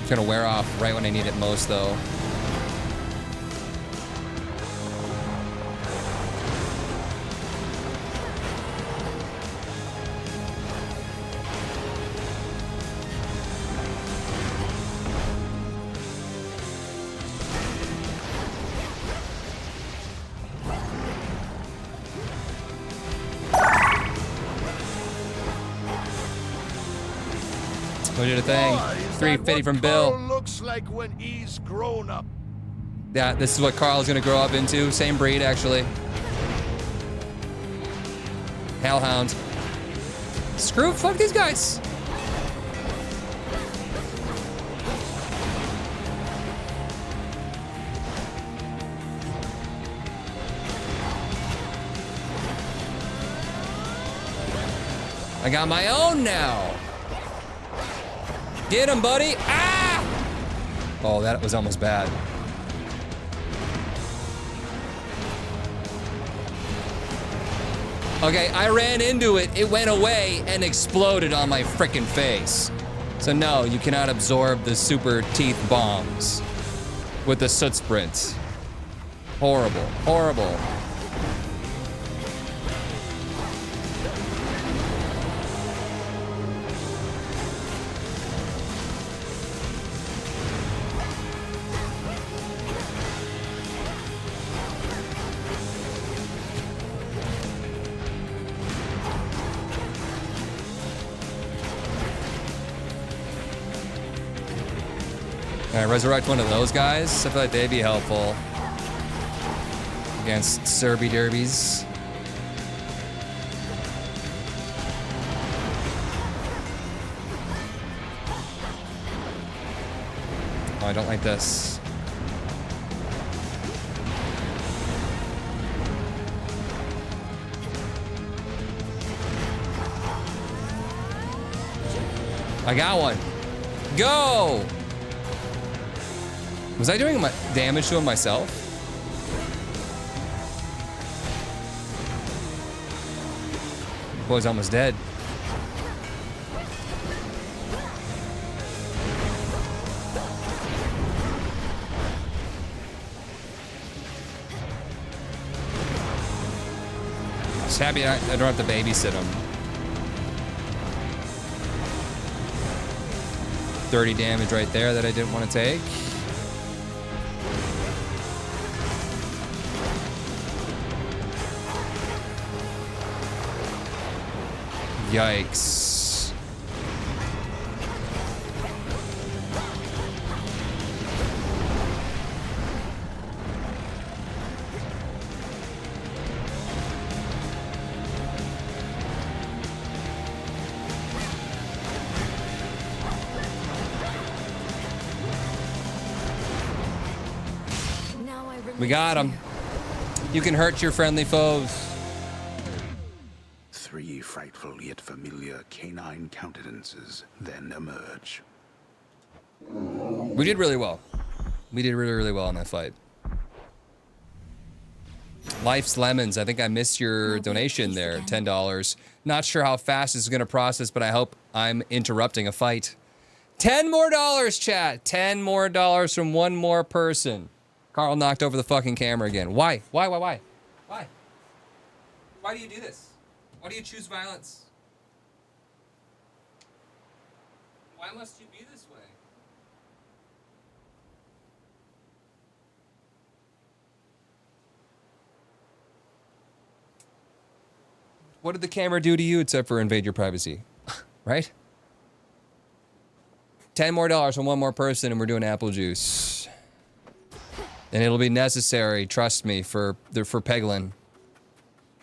It's gonna wear off right when I need it most, though. We did a thing. 350 from Bill. Carl looks like when he's grown up. Yeah, this is what Carl's gonna grow up into. Same breed, actually. Hellhound. Screw, fuck these guys. I got my own now. Get him, buddy. Ah! Oh, that was almost bad. Okay, I ran into it, it went away, and exploded on my frickin' face. So no, you cannot absorb the super teeth bombs with the soot sprint. Horrible, horrible. Can I resurrect one of those guys? I feel like they'd be helpful against Serby Derbies. Oh, I don't like this. I got one. Go! Was I doing my damage to him myself? Boy's almost dead. Just happy I don't have to babysit him. 30 damage right there that I didn't want to take. Yikes. We got him. You can hurt your friendly foes. 3 frightful yet familiar canine countenances then emerge. We did really well. We did really, really well in that fight. Life's Lemons. I think I missed your donation there, $10. Not sure how fast this is going to process, but I hope I'm interrupting a fight. $10 more, chat. $10 more from one more person. Carl knocked over the fucking camera again. Why? Why? Why do you do this? Why do you choose violence? Why must you be this way? What did the camera do to you except for invade your privacy? Right? $10 more from one more person and we're doing apple juice. And it'll be necessary, trust me, for Peglin.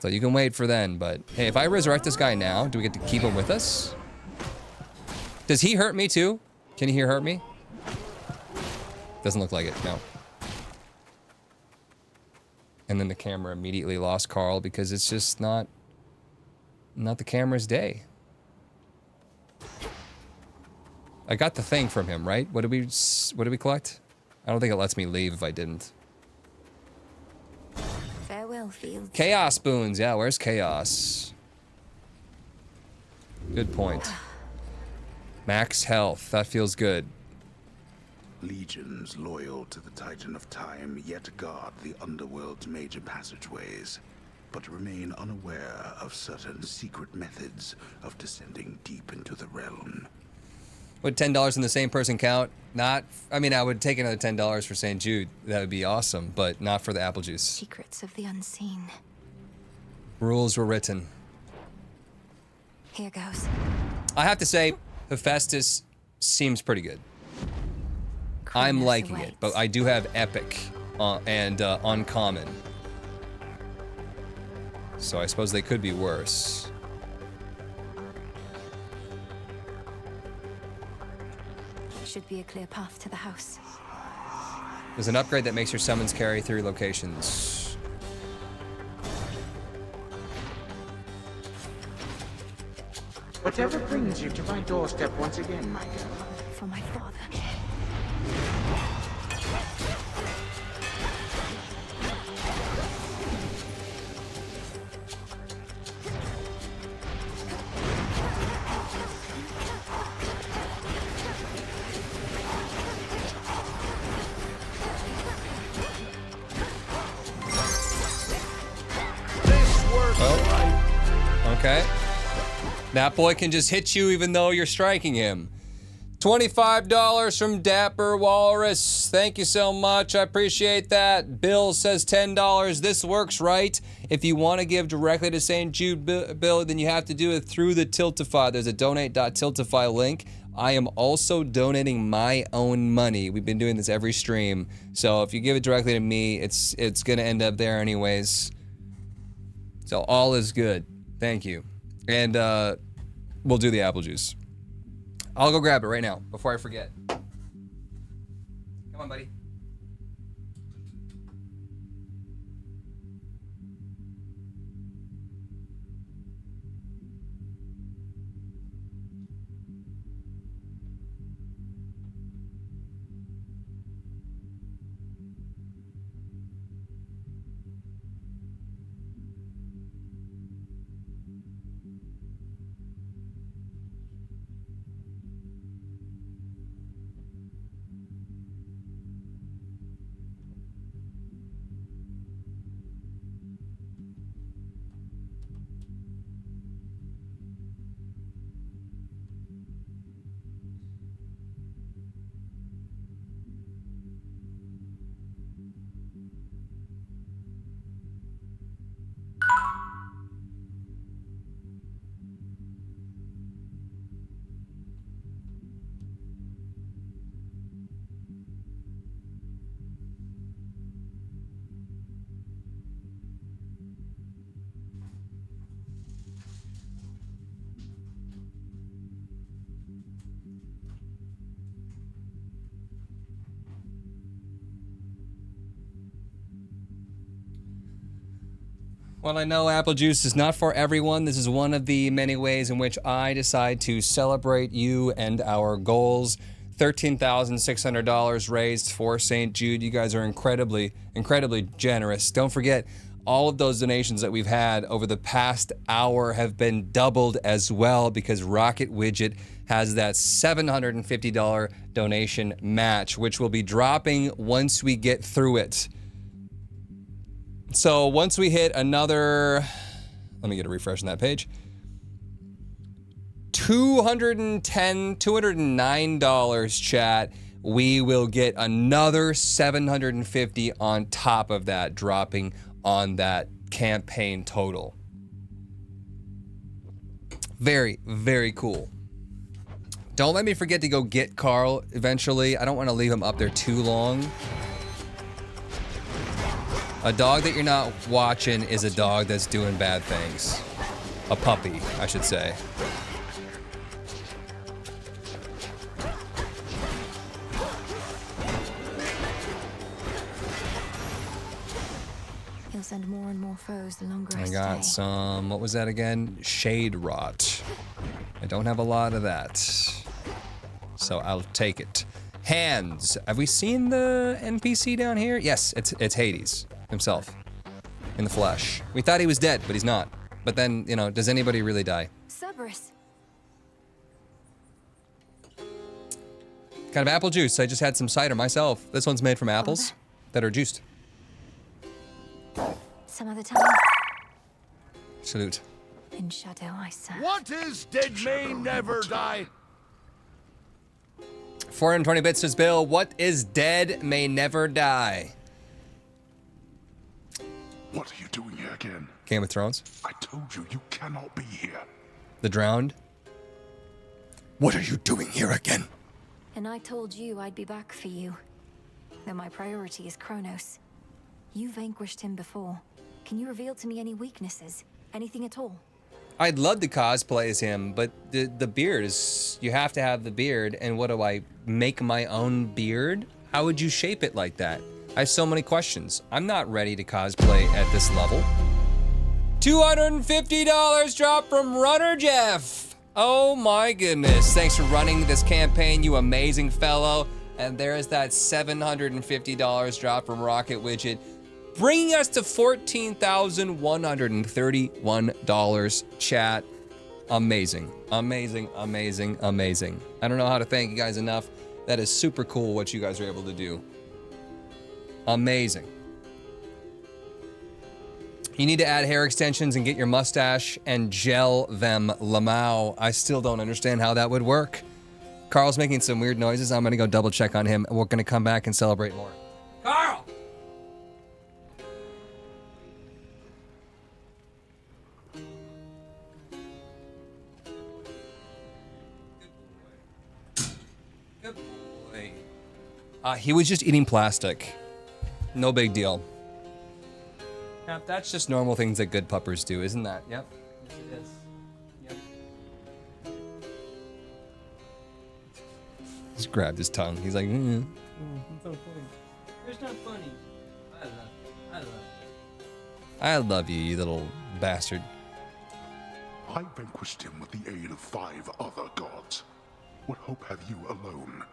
So you can wait for then, but hey, if I resurrect this guy now, do we get to keep him with us? Does he hurt me too? Can he hurt me? Doesn't look like it, no. And then the camera immediately lost Carl because it's just not the camera's day. I got the thing from him, right? What did we collect? I don't think it lets me leave if I didn't. Farewell, Fields. Chaos Boons. Yeah, where's Chaos? Good point. Max health. That feels good. Legions loyal to the Titan of Time yet guard the underworld's major passageways, but remain unaware of certain secret methods of descending deep into the realm. Would $10 in the same person count? Not, I mean, I would take another $10 for St. Jude. That would be awesome, but not for the apple juice. Secrets of the unseen. Rules were written. Here goes. I have to say, Hephaestus seems pretty good. I'm liking it, but I do have epic and uncommon. So I suppose they could be worse. Should be a clear path to the house. There's an upgrade that makes your summons carry through locations. Whatever brings you to my doorstep once again, my girl? For my father. Okay. That boy can just hit you even though you're striking him. $25 from Dapper Walrus. Thank you so much. I appreciate that. Bill says $10. This works, right? If you want to give directly to St. Jude, Bill, then you have to do it through the Tiltify. There's a donate.tiltify link. I am also donating my own money. We've been doing this every stream. So if you give it directly to me, it's going to end up there anyways. So all is good. Thank you. And we'll do the apple juice. I'll go grab it right now before I forget. Come on, buddy. Well, I know apple juice is not for everyone. This is one of the many ways in which I decide to celebrate you and our goals. $13,600 raised for St. Jude. You guys are incredibly, incredibly generous. Don't forget, all of those donations that we've had over the past hour have been doubled as well because Rocket Widget has that $750 donation match, which will be dropping once we get through it. So once we hit another, let me get a refresh on that page. $209 chat, we will get another $750 on top of that, dropping on that campaign total. Very, very cool. Don't let me forget to go get Carl eventually. I don't want to leave him up there too long. A dog that you're not watching is a dog that's doing bad things. A puppy, I should say. He'll send more and more foes the longer I I got stay. some, what was that again? Shade rot. I don't have a lot of that, so I'll take it. Hands. Have we seen the NPC down here? Yes, it's Hades himself in the flesh. We thought he was dead, but he's not. But then, you know, does anybody really die? Cerberus. Kind of apple juice. I just had some cider myself. This one's made from apples that are juiced. Some other time. Salute. In shadow I sat. What is dead may never die? 420 bits says Bill, what is dead may never die. What are you doing here again? Game of Thrones. I told you, you cannot be here. The Drowned. What are you doing here again? And I told you I'd be back for you. Though my priority is Kronos. You vanquished him before. Can you reveal to me any weaknesses? Anything at all? I'd love to cosplay as him, but the beard is, you have to have the beard, and what do I make my own beard? How would you shape it like that? I have so many questions. I'm not ready to cosplay at this level. $250 drop from Runner Jeff. Oh my goodness. Thanks for running this campaign, you amazing fellow. And there's that $750 drop from Rocket Widget, bringing us to $14,131 chat. Amazing, amazing, amazing, amazing. I don't know how to thank you guys enough. That is super cool what you guys are able to do. Amazing. You need to add hair extensions and get your mustache and gel them, Lamau. I still don't understand how that would work. Carl's making some weird noises. I'm gonna go double check on him, and we're gonna come back and celebrate more. Carl! Good boy. He was just eating plastic. No big deal. Yep, that's just normal things that good puppers do, isn't that? Yep. Yes, it is. Yep. Just grabbed his tongue. He's like, it's so funny. It's not funny. I love you, you little bastard. I vanquished him with the aid of 5 other gods. What hope have you alone?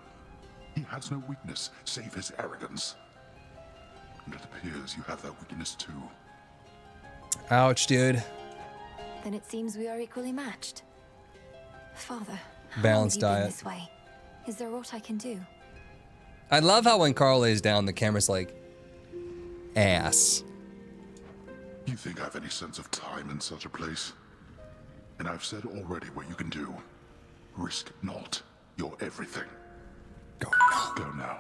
He has no weakness save his arrogance. And it appears you have that weakness too. Ouch, dude. Then it seems we are equally matched. Father, Balanced how long have you been diet. this way? Is there aught I can do? I love how when Carl lays down, the camera's like, ass. You think I have any sense of time in such a place? And I've said already what you can do. Risk not your everything. Go now. Go now.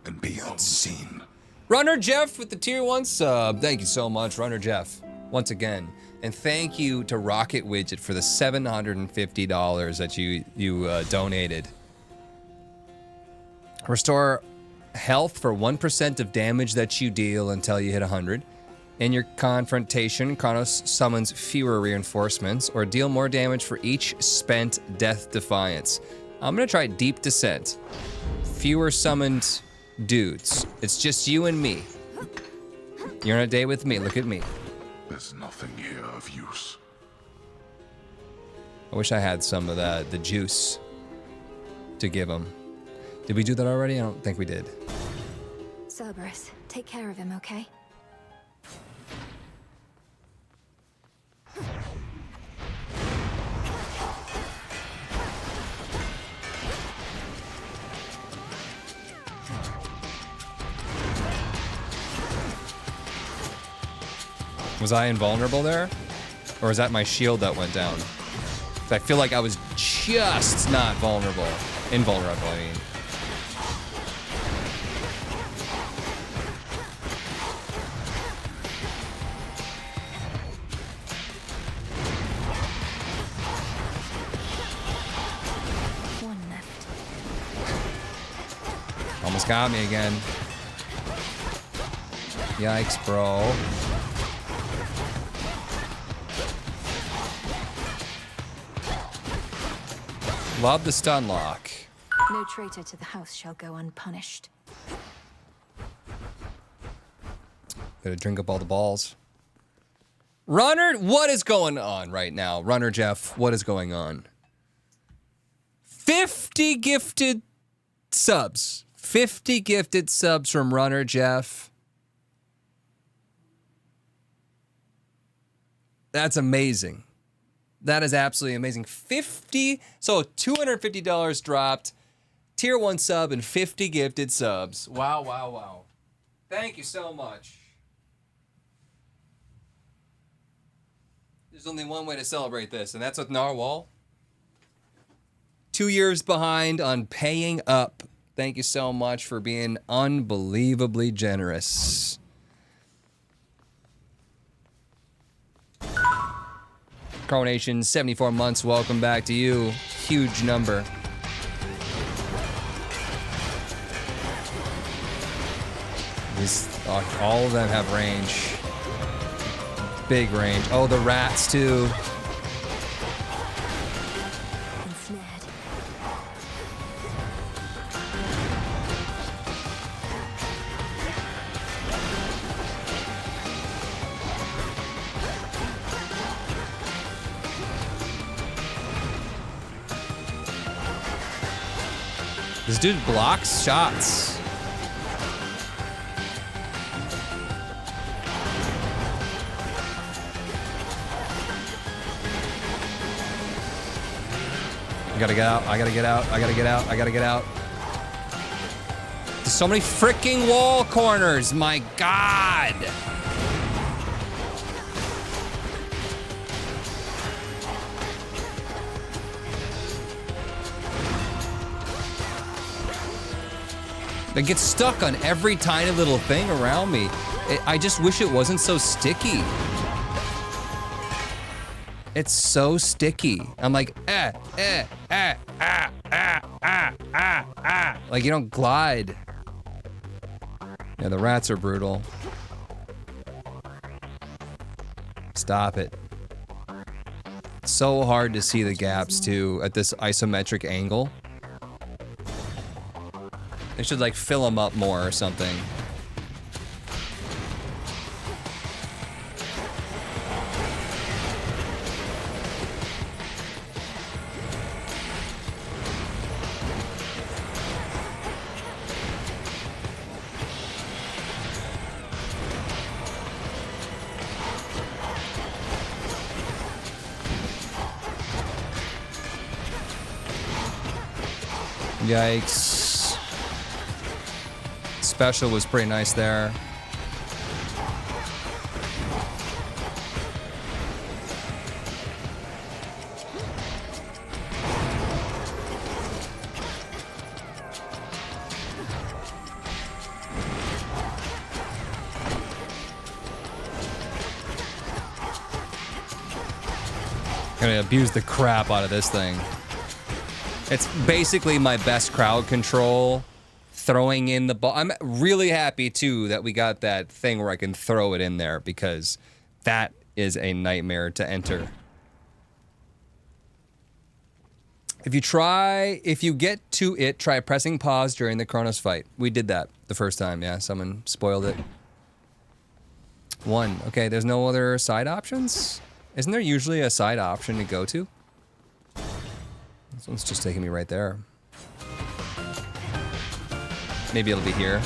And be unseen. Runner Jeff with the tier 1 sub. Thank you so much, Runner Jeff, once again. And thank you to Rocket Widget for the $750 that you donated. Restore health for 1% of damage that you deal until you hit 100. In your confrontation, Kronos summons fewer reinforcements or deal more damage for each spent death defiance. I'm gonna try Deep Descent. Fewer summoned dudes. It's just you and me. You're on a date with me. Look at me. There's nothing here of use. I wish I had some of the juice to give him. Did we do that already? I don't think we did. Cerberus, take care of him, okay? Was I invulnerable there? Or is that my shield that went down? I feel like I was just not vulnerable. Invulnerable, I mean. One left. Almost got me again. Yikes, bro. Love the stun lock. No traitor to the house shall go unpunished. Gotta drink up all the balls. Runner, what is going on right now? Runner Jeff, what is going on? 50 gifted subs. 50 gifted subs from Runner Jeff. That's amazing. That is absolutely amazing. 50, so $250 dropped, tier 1 sub, and 50 gifted subs. Wow, wow, wow. Thank you so much. There's only one way to celebrate this, and that's with Narwhal. 2 years behind on paying up. Thank you so much for being unbelievably generous. Coronation, 74 months. Welcome back to you. Huge number. These, all of them have range. Big range. Oh, the rats too. This dude blocks shots. I gotta get out, I gotta get out, I gotta get out, I gotta get out. There's so many freaking wall corners, my God. I get stuck on every tiny little thing around me. I just wish it wasn't so sticky. It's so sticky. I'm like, like you don't glide. Yeah, the rats are brutal. Stop it. So hard to see the gaps too at this isometric angle. They should like fill them up more or something. Yikes. Special was pretty nice there. Gonna abuse the crap out of this thing. It's basically my best crowd control. Throwing in the ball. I'm really happy too that we got that thing where I can throw it in there because that is a nightmare to enter. If you get to it, try pressing pause during the Kronos fight. We did that the first time, yeah. Someone spoiled it. One. Okay, there's no other side options? Isn't there usually a side option to go to? This one's just taking me right there. Maybe it'll be here.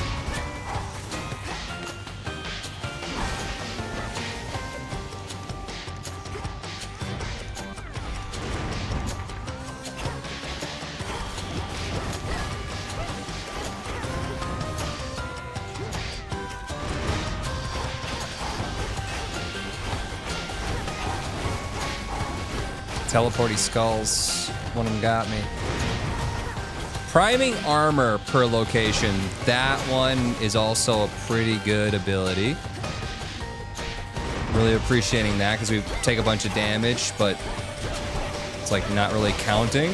Teleporty skulls. One of them got me. Priming armor per location. That one is also a pretty good ability. Really appreciating that because we take a bunch of damage, but it's like not really counting.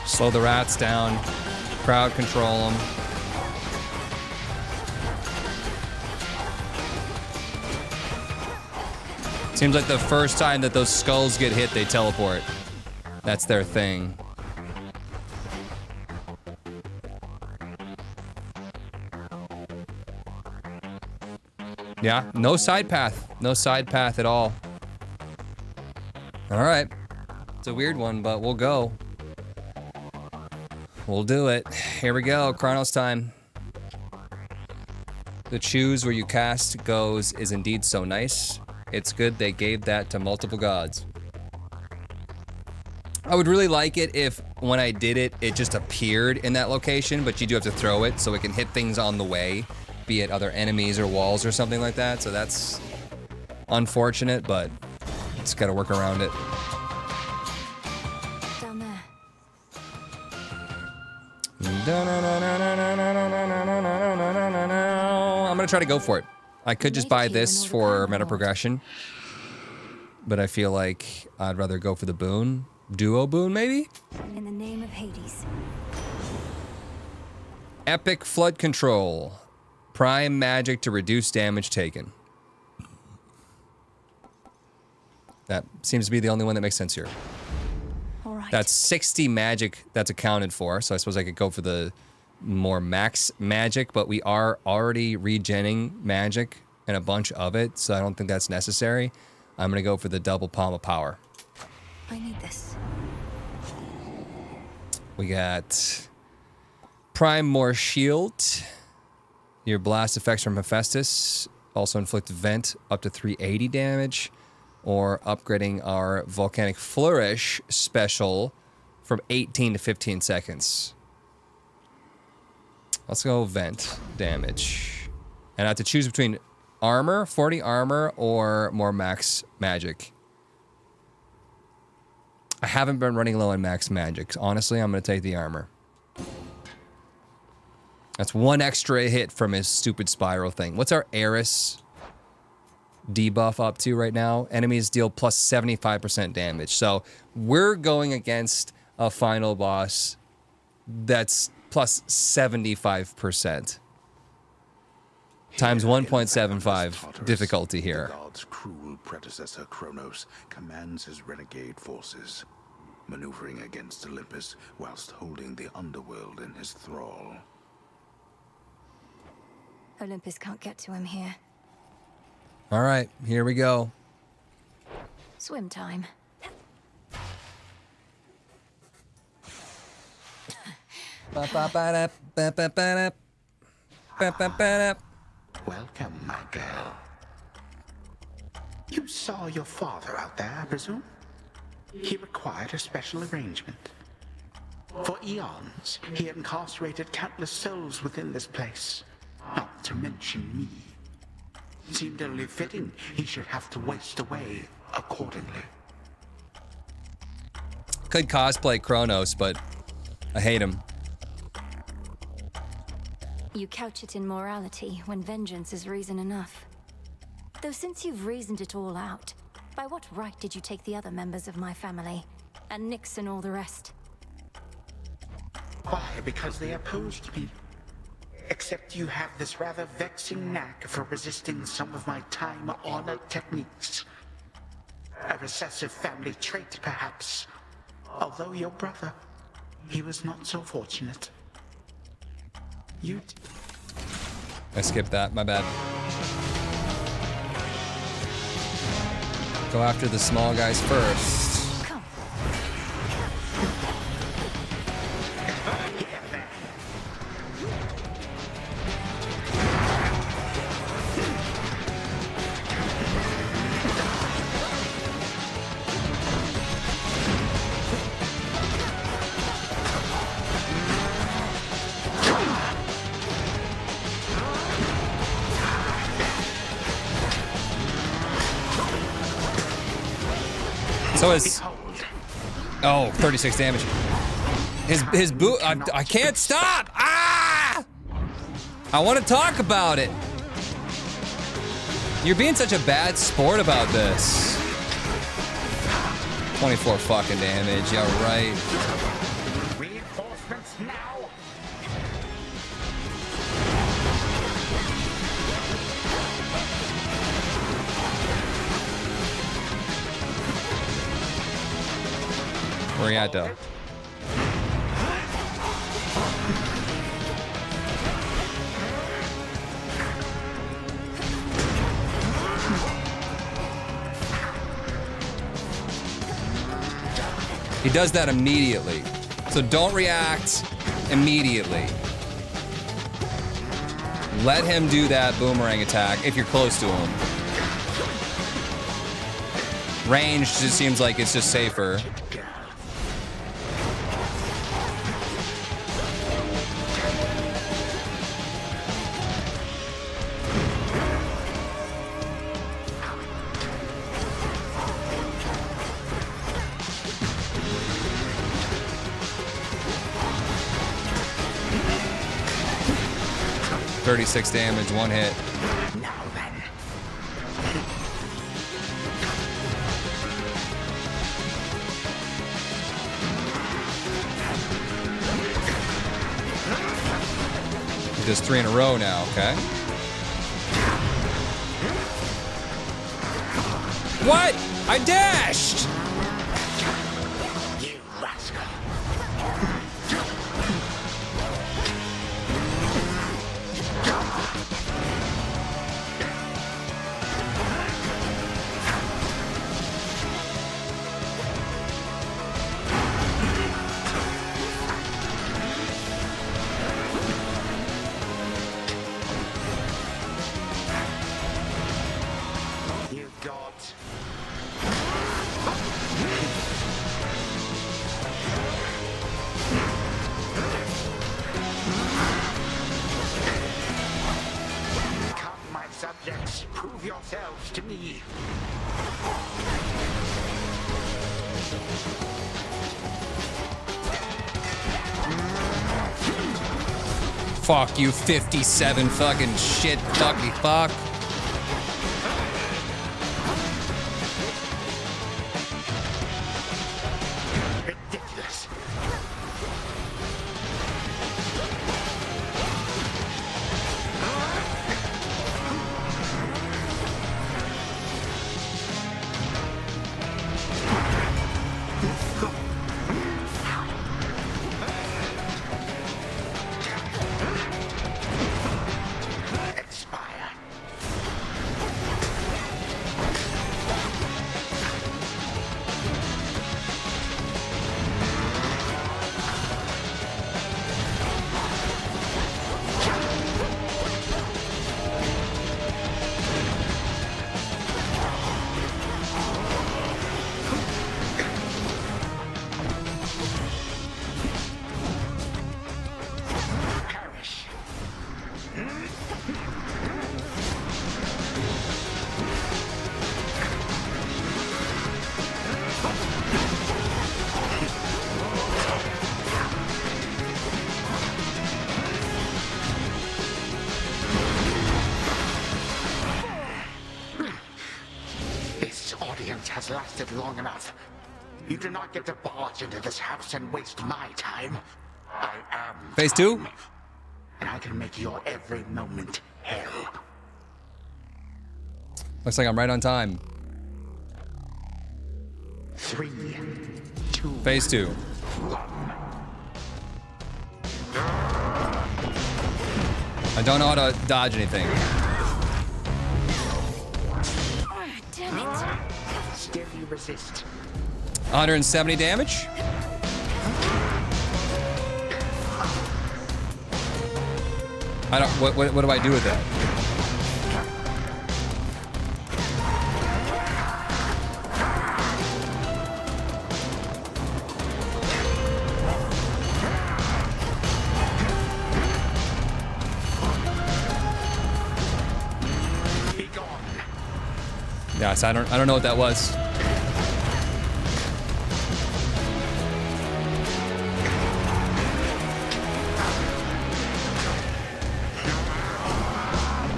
Slow the rats down. Crowd control them. Seems like the first time that those skulls get hit, they teleport. That's their thing. Yeah, no side path. No side path at all. All right. It's a weird one, but we'll go. We'll do it. Here we go. Kronos time. The choose where you cast goes is indeed so nice. It's good they gave that to multiple gods. I would really like it if when I did it, it just appeared in that location, but you do have to throw it so it can hit things on the way, be it other enemies or walls or something like that. So that's unfortunate, but it's got to work around it. Down there. I'm gonna try to go for it. I could just buy this for meta progression, but I feel like I'd rather go for the boon. Duo boon, maybe? In the name of Hades. Epic flood control. Prime magic to reduce damage taken. That seems to be the only one that makes sense here. All right. That's 60 magic that's accounted for, so I suppose I could go for the more max magic, but we are already regenning magic and a bunch of it, so I don't think that's necessary. I'm gonna go for the double palm of power. I need this. We got Prime more shield. Your blast effects from Hephaestus also inflict vent up to 380 damage, or upgrading our volcanic flourish special from 18 to 15 seconds. Let's go vent damage. And I have to choose between armor, 40 armor, or more max magic. I haven't been running low on max magic. Honestly, I'm going to take the armor. That's one extra hit from his stupid spiral thing. What's our Eris debuff up to right now? Enemies deal plus 75% damage. So we're going against a final boss that's plus 75%. Times 1.75 difficulty here. The god's cruel predecessor Kronos commands his renegade forces, maneuvering against Olympus whilst holding the underworld in his thrall. Olympus can't get to him here. All right, here we go. Swim time. Welcome, my girl. You saw your father out there, I presume? He required a special arrangement. For eons, he incarcerated countless souls within this place, not to mention me. It seemed only fitting he should have to waste away accordingly. Could cosplay Kronos, but I hate him. You couch it in morality when vengeance is reason enough. Though since you've reasoned it all out, by what right did you take the other members of my family? And Nyx and all the rest? Why? Because they opposed me. Except you have this rather vexing knack for resisting some of my time-honored techniques. A recessive family trait, perhaps. Although your brother, he was not so fortunate. I skipped that, my bad. Go after the small guys first. So his, oh, 36 damage. His boot, I can't stop. Ah! I want to talk about it. You're being such a bad sport about this. 24 fucking damage, yeah, right. Reinforcements now. Where you at, though? He does that immediately. So don't react immediately. Let him do that boomerang attack if you're close to him. Range just seems like it's just safer. .36 damage, one hit. Now then. He does 3 in a row now, okay? What? I dashed! You rascal. You got come, my subjects, prove yourselves to me. Fuck you, 57 fucking shit, fucky fuck. Ridiculous. Expire. lasted long enough. You do not get to barge into this house and waste my time. I am Phase 2? And I can make your every moment hell. Looks like I'm right on time. 3, 2. Phase 2. I don't know how to dodge anything. Oh, damn it. Still you resist. 170 damage. I don't. What do I do with that? Yes, I don't know what that was.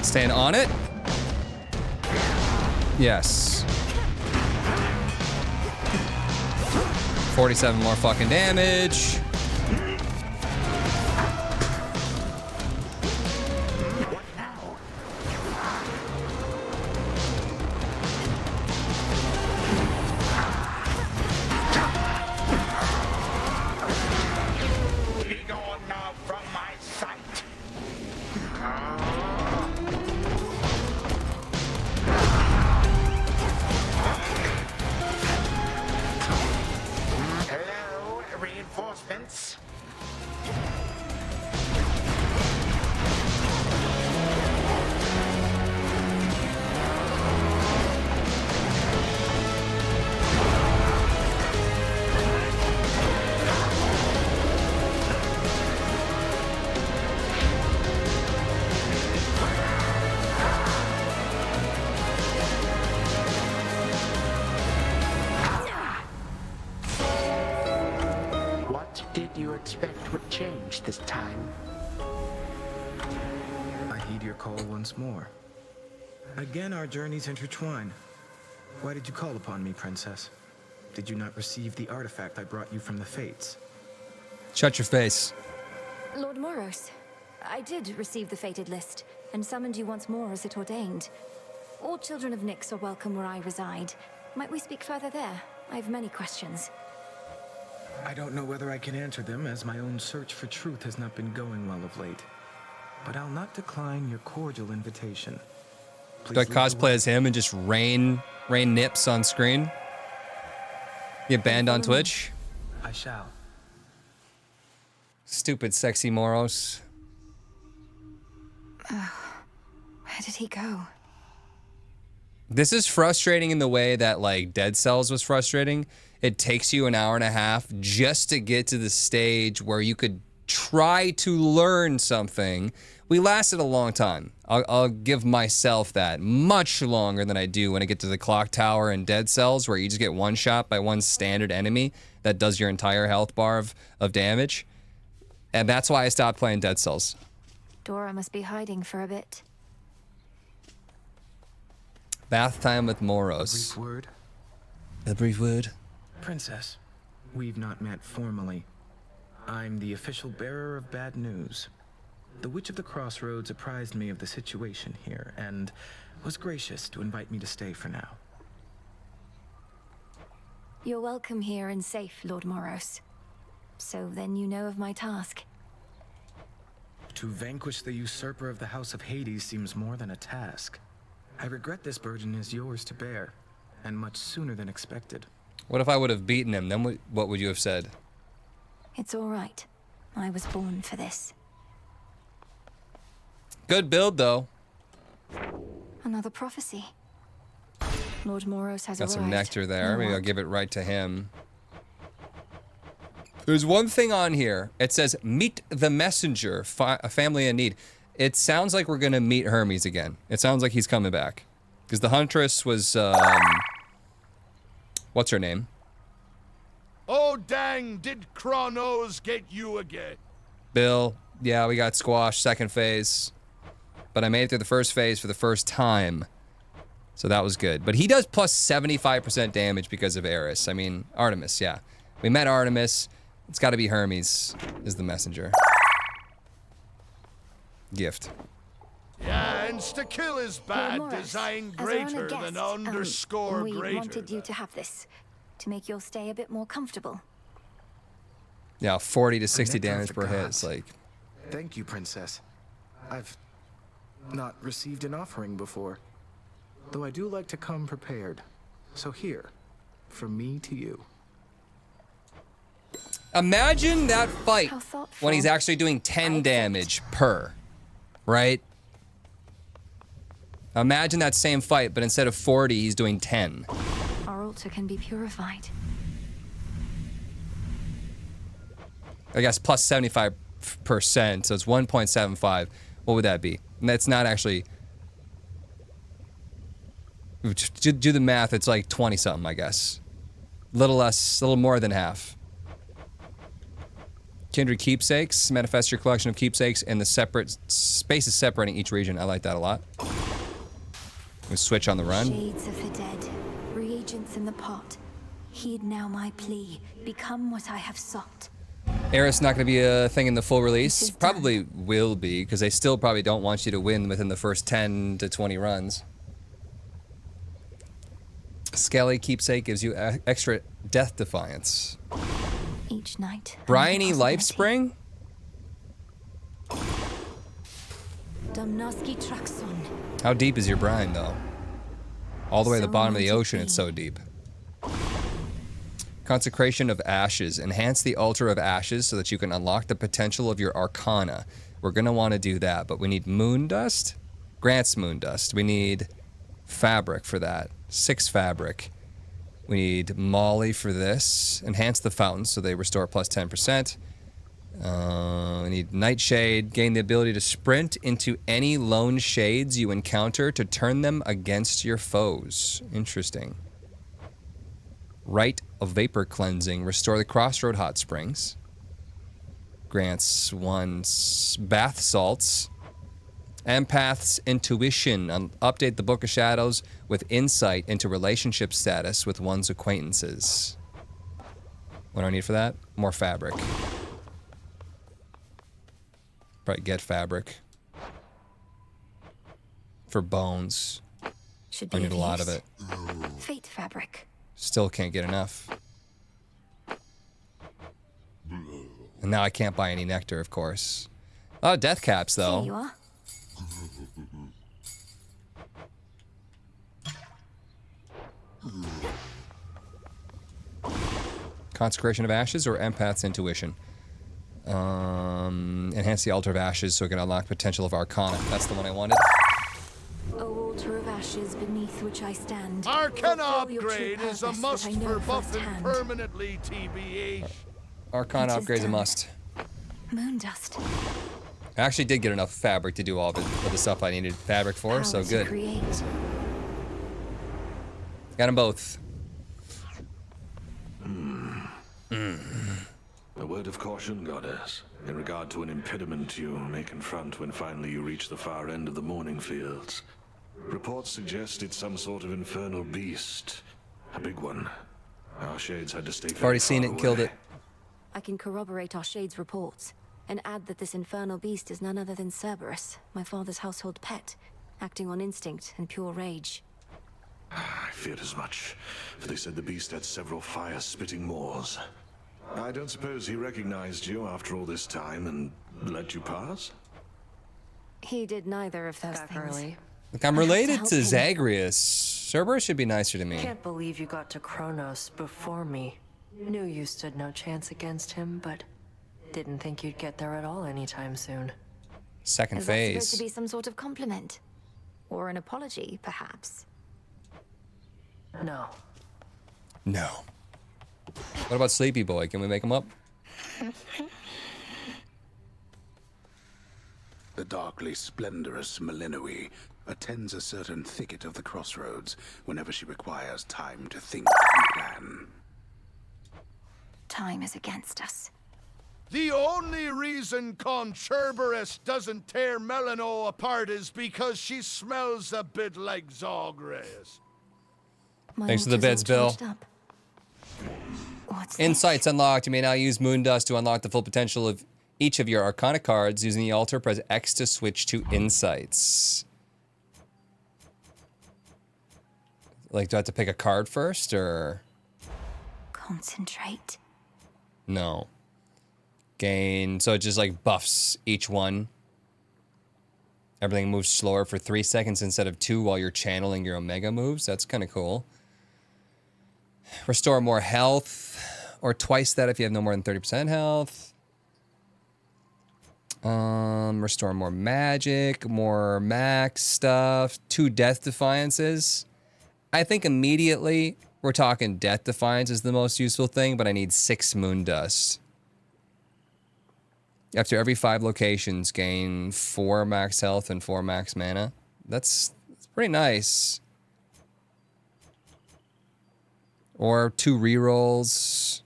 Staying on it. Yes. 47 more fucking damage. This time. I heed your call once more. Again, our journeys intertwine. Why did you call upon me, Princess? Did you not receive the artifact I brought you from the Fates? Shut your face. Lord Moros, I did receive the fated list, and summoned you once more as it ordained. All children of Nyx are welcome where I reside. Might we speak further there? I have many questions. I don't know whether I can answer them, as my own search for truth has not been going well of late. But I'll not decline your cordial invitation. Do I cosplay as him and just rain nips on screen? Get banned on Twitch? I shall. Stupid sexy Moros. Where did he go? This is frustrating in the way that, like, Dead Cells was frustrating. It takes you an hour and a half just to get to the stage where you could try to learn something. We lasted a long time. I'll give myself that. Much longer than I do when I get to the clock tower and Dead Cells, where you just get one shot by one standard enemy that does your entire health bar of damage. And that's why I stopped playing Dead Cells. Dora must be hiding for a bit. Bath time with Moros. A brief word. A brief word. Princess, we've not met formally. I'm the official bearer of bad news. The Witch of the Crossroads apprised me of the situation here, and was gracious to invite me to stay for now. You're welcome here and safe, Lord Moros. So then you know of my task. To vanquish the usurper of the House of Hades seems more than a task. I regret this burden is yours to bear, and much sooner than expected. What if I would have beaten him? Then what would you have said? It's all right. I was born for this. Good build, though. Another prophecy. Lord Moros has Got arrived. some nectar there. Maybe I'll give it right to him. There's one thing on here. It says, meet the messenger, a family in need. It sounds like we're going to meet Hermes again. It sounds like he's coming back. Because the Huntress was, what's her name? Oh, dang, did Kronos get you again? Bill. Yeah, we got squashed, second phase. But I made it through the first phase for the first time. So that was good. But he does plus 75% damage because of Eris. I mean, Artemis, yeah. We met Artemis. It's got to be Hermes is the messenger. Gift. Yeah, insta-kill is bad. Moros, Design as our honored greater guest, than underscore we greater. wanted you to have this to make your stay a bit more comfortable. Yeah, 40 to 60 Net damage per hit. gods. It's like, Thank you, Princess. I've not received an offering before, though I do like to come prepared. So here, from me to you. imagine that fight How thoughtful. when he's actually doing 10 damage per, right? Imagine that same fight, but instead of 40, he's doing 10. Our altar can be purified. I guess plus 75%, so it's 1.75. What would that be? And that's not actually... Do the math, it's like 20-something, I guess. Little less, a little more than half. Kindred keepsakes. Manifest your collection of keepsakes in the separate spaces separating each region. I like that a lot. We switch on the run. Shades of the dead, reagents in the pot. Heed now my plea. Become what I have sought. Eris not going to be a thing in the full release. Probably will be, because they still probably don't want you to win within the first 10 to 20 runs. Skelly keepsake gives you extra death defiance. Each night. Bryony Life Spring? Domnoski Traxon. How deep is your brine, though? All the way to the So bottom of the might it ocean, be. it's so deep. Consecration of Ashes. Enhance the altar of ashes so that you can unlock the potential of your arcana. We're going to want to do that, but we need moon dust. Grants moon dust. We need fabric for that. 6 fabric. We need Molly for this. Enhance the fountains so they restore plus 10%. We need Nightshade. Gain the ability to sprint into any lone shades you encounter to turn them against your foes. Interesting. Rite of Vapor Cleansing. Restore the Crossroad Hot Springs. Grants 1 bath salts. Empath's Intuition. Update the Book of Shadows with insight into relationship status with one's acquaintances. What do I need for that? More fabric. Probably get fabric. For bones. Should be I need a lot of use. it. Fate fabric. Still can't get enough. And now I can't buy any nectar, of course. Oh, death caps, though. Here you are. Consecration of Ashes or Empath's Intuition? Enhance the Altar of Ashes so it can unlock potential of Arcana. That's the one I wanted. O altar of ashes beneath which I stand. Arcana fulfill your true upgrade is a purpose must that I know for buffing firsthand. permanently, TBH. Arcana It is upgrade's a done. must. Moon dust. I actually did get enough fabric to do all of the stuff I needed fabric for, so Power to good. create. Got them both. A word of caution, Goddess, in regard to an impediment you may confront when finally you reach the far end of the morning fields. Reports suggest it's some sort of infernal beast. A big one. Our shades had to stay I've already seen it and killed it. I can corroborate our Shade's reports and add that this infernal beast is none other than Cerberus, my father's household pet, acting on instinct and pure rage. I feared as much, for they said the beast had several fire-spitting maws. I don't suppose he recognized you after all this time and let you pass? He did neither of those Back things. early. Look, I'm I have to related help to him. Zagreus. Cerberus should be nicer to me. Can't believe you got to Kronos before me. Knew you stood no chance against him, but didn't think you'd get there at all anytime soon. Second Is that supposed phase. to be some sort of compliment? Or an apology, perhaps? No. No. What about Sleepy Boy? Can we make him up? The darkly splendorous Malinoe attends a certain thicket of the crossroads whenever she requires time to think and plan. Time is against us. The only reason Cerberus doesn't tear Melano apart is because she smells a bit like Zogreus. Thanks for the beds, Bill. Insights unlocked. You may now use Moondust to unlock the full potential of each of your Arcana cards. Using the altar, press X to switch to Insights. Like, do I have to pick a card first, or? Concentrate. No. Gain, so it just like buffs each one. Everything moves slower for 3 seconds instead of 2 while you're channeling your Omega moves. That's kind of cool. Restore more health, or twice that if you have no more than 30% health. Restore more magic, more max stuff, 2 death defiances. I think immediately we're talking death defiance is the most useful thing, but I need 6 moon dust. After every 5 locations, gain 4 max health and 4 max mana. That's pretty nice. Or 2 rerolls.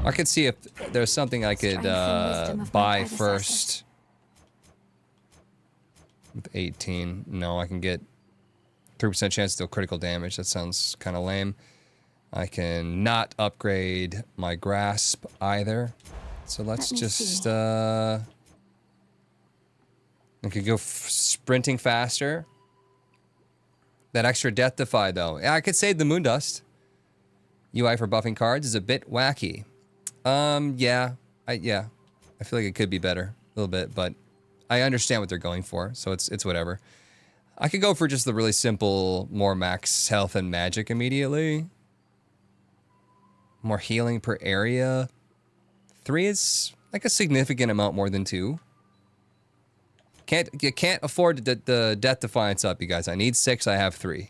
I could see if there's something I could buy first. With 18. No, I can get 3% chance to deal critical damage. That sounds kind of lame. I can not upgrade my grasp either. So let's just, I could go sprinting faster. That extra death defy though. Yeah, I could save the Moondust. UI for buffing cards is a bit wacky. Yeah. I feel like it could be better a little bit, but I understand what they're going for, so it's whatever. I could go for just the really simple, more max health and magic immediately. More healing per area. 3 is like a significant amount more than 2. You can't afford the death defiance up, you guys. I need 6, I have 3.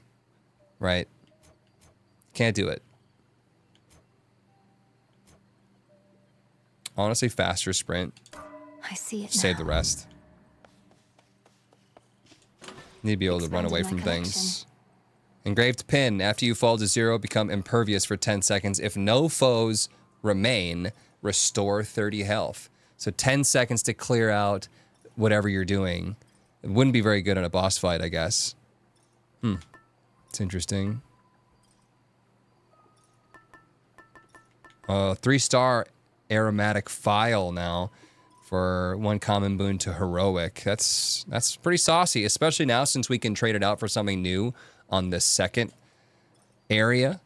Right? Can't do it. Honestly, faster sprint. I see it Save now. the rest. Need to be able to run away from things. Engraved pin. After you fall to 0, become impervious for 10 seconds. If no foes remain, restore 30 health. So 10 seconds to clear out whatever you're doing. It wouldn't be very good in a boss fight, I guess. It's interesting. 3-star aromatic file now for 1 common boon to heroic. That's pretty saucy, especially now since we can trade it out for something new on the second area.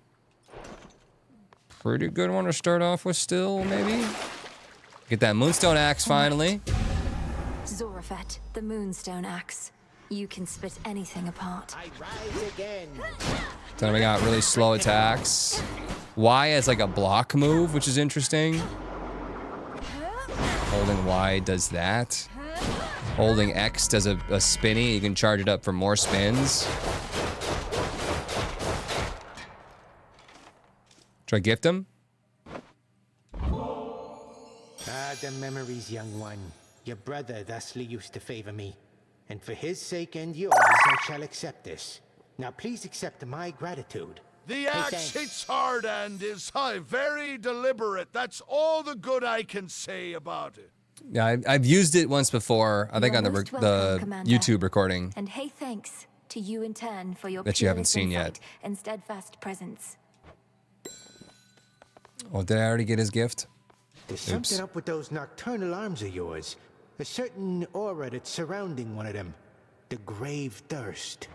Pretty good one to start off with still, maybe? Get that Moonstone Axe finally. Zorafet, the Moonstone Axe. You can split anything apart. I rise again. Then we got really slow attacks. Y as like a block move, which is interesting. Holding Y does that. Holding X does a spinny. You can charge it up for more spins. Should I gift him? Ah, the memories, young one. Your brother thusly used to favor me. And for his sake and yours, I shall accept this. Now please accept my gratitude. The axe hits hard and is very deliberate. That's all the good I can say about it. Yeah, I've used it once before. I think on the Commander. YouTube recording And hey, thanks to you in turn for your that you haven't peerless seen insight yet. and steadfast presence. Oh, did I already get his gift? There's something up with those nocturnal arms of yours. A certain aura that's surrounding one of them. The grave thirst.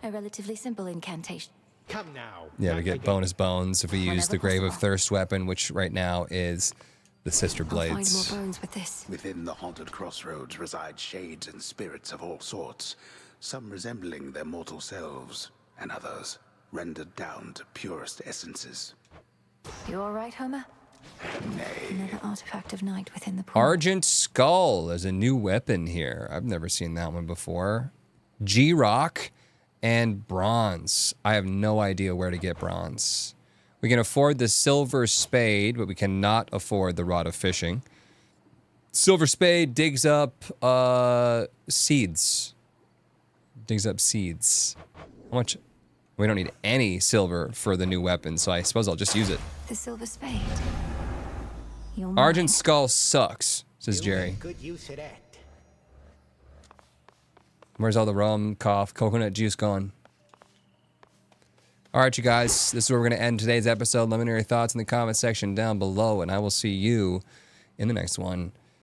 A relatively simple incantation. Come now. Yeah, we get bonus bones if we use the Grave of Thirst weapon, which right now is the Sister Blades. I'll find more bones with this. Within the haunted crossroads reside shades and spirits of all sorts, some resembling their mortal selves, and others rendered down to purest essences. You all right, Homer? Nay. Another artifact of night within the pool. Argent Skull is a new weapon here. I've never seen that one before. G-Rock and bronze. I have no idea where to get bronze. We can afford the Silver Spade, but we cannot afford the Rod of Fishing. Silver Spade digs up seeds. Digs up seeds. How much? We don't need any silver for the new weapon, so I suppose I'll just use it. The Silver Spade. You're mine. Argent Skull sucks, says Jerry. Good use of that. Where's all the rum, cough, coconut juice gone? All right, you guys, this is where we're going to end today's episode. Let me know your thoughts in the comment section down below, and I will see you in the next one.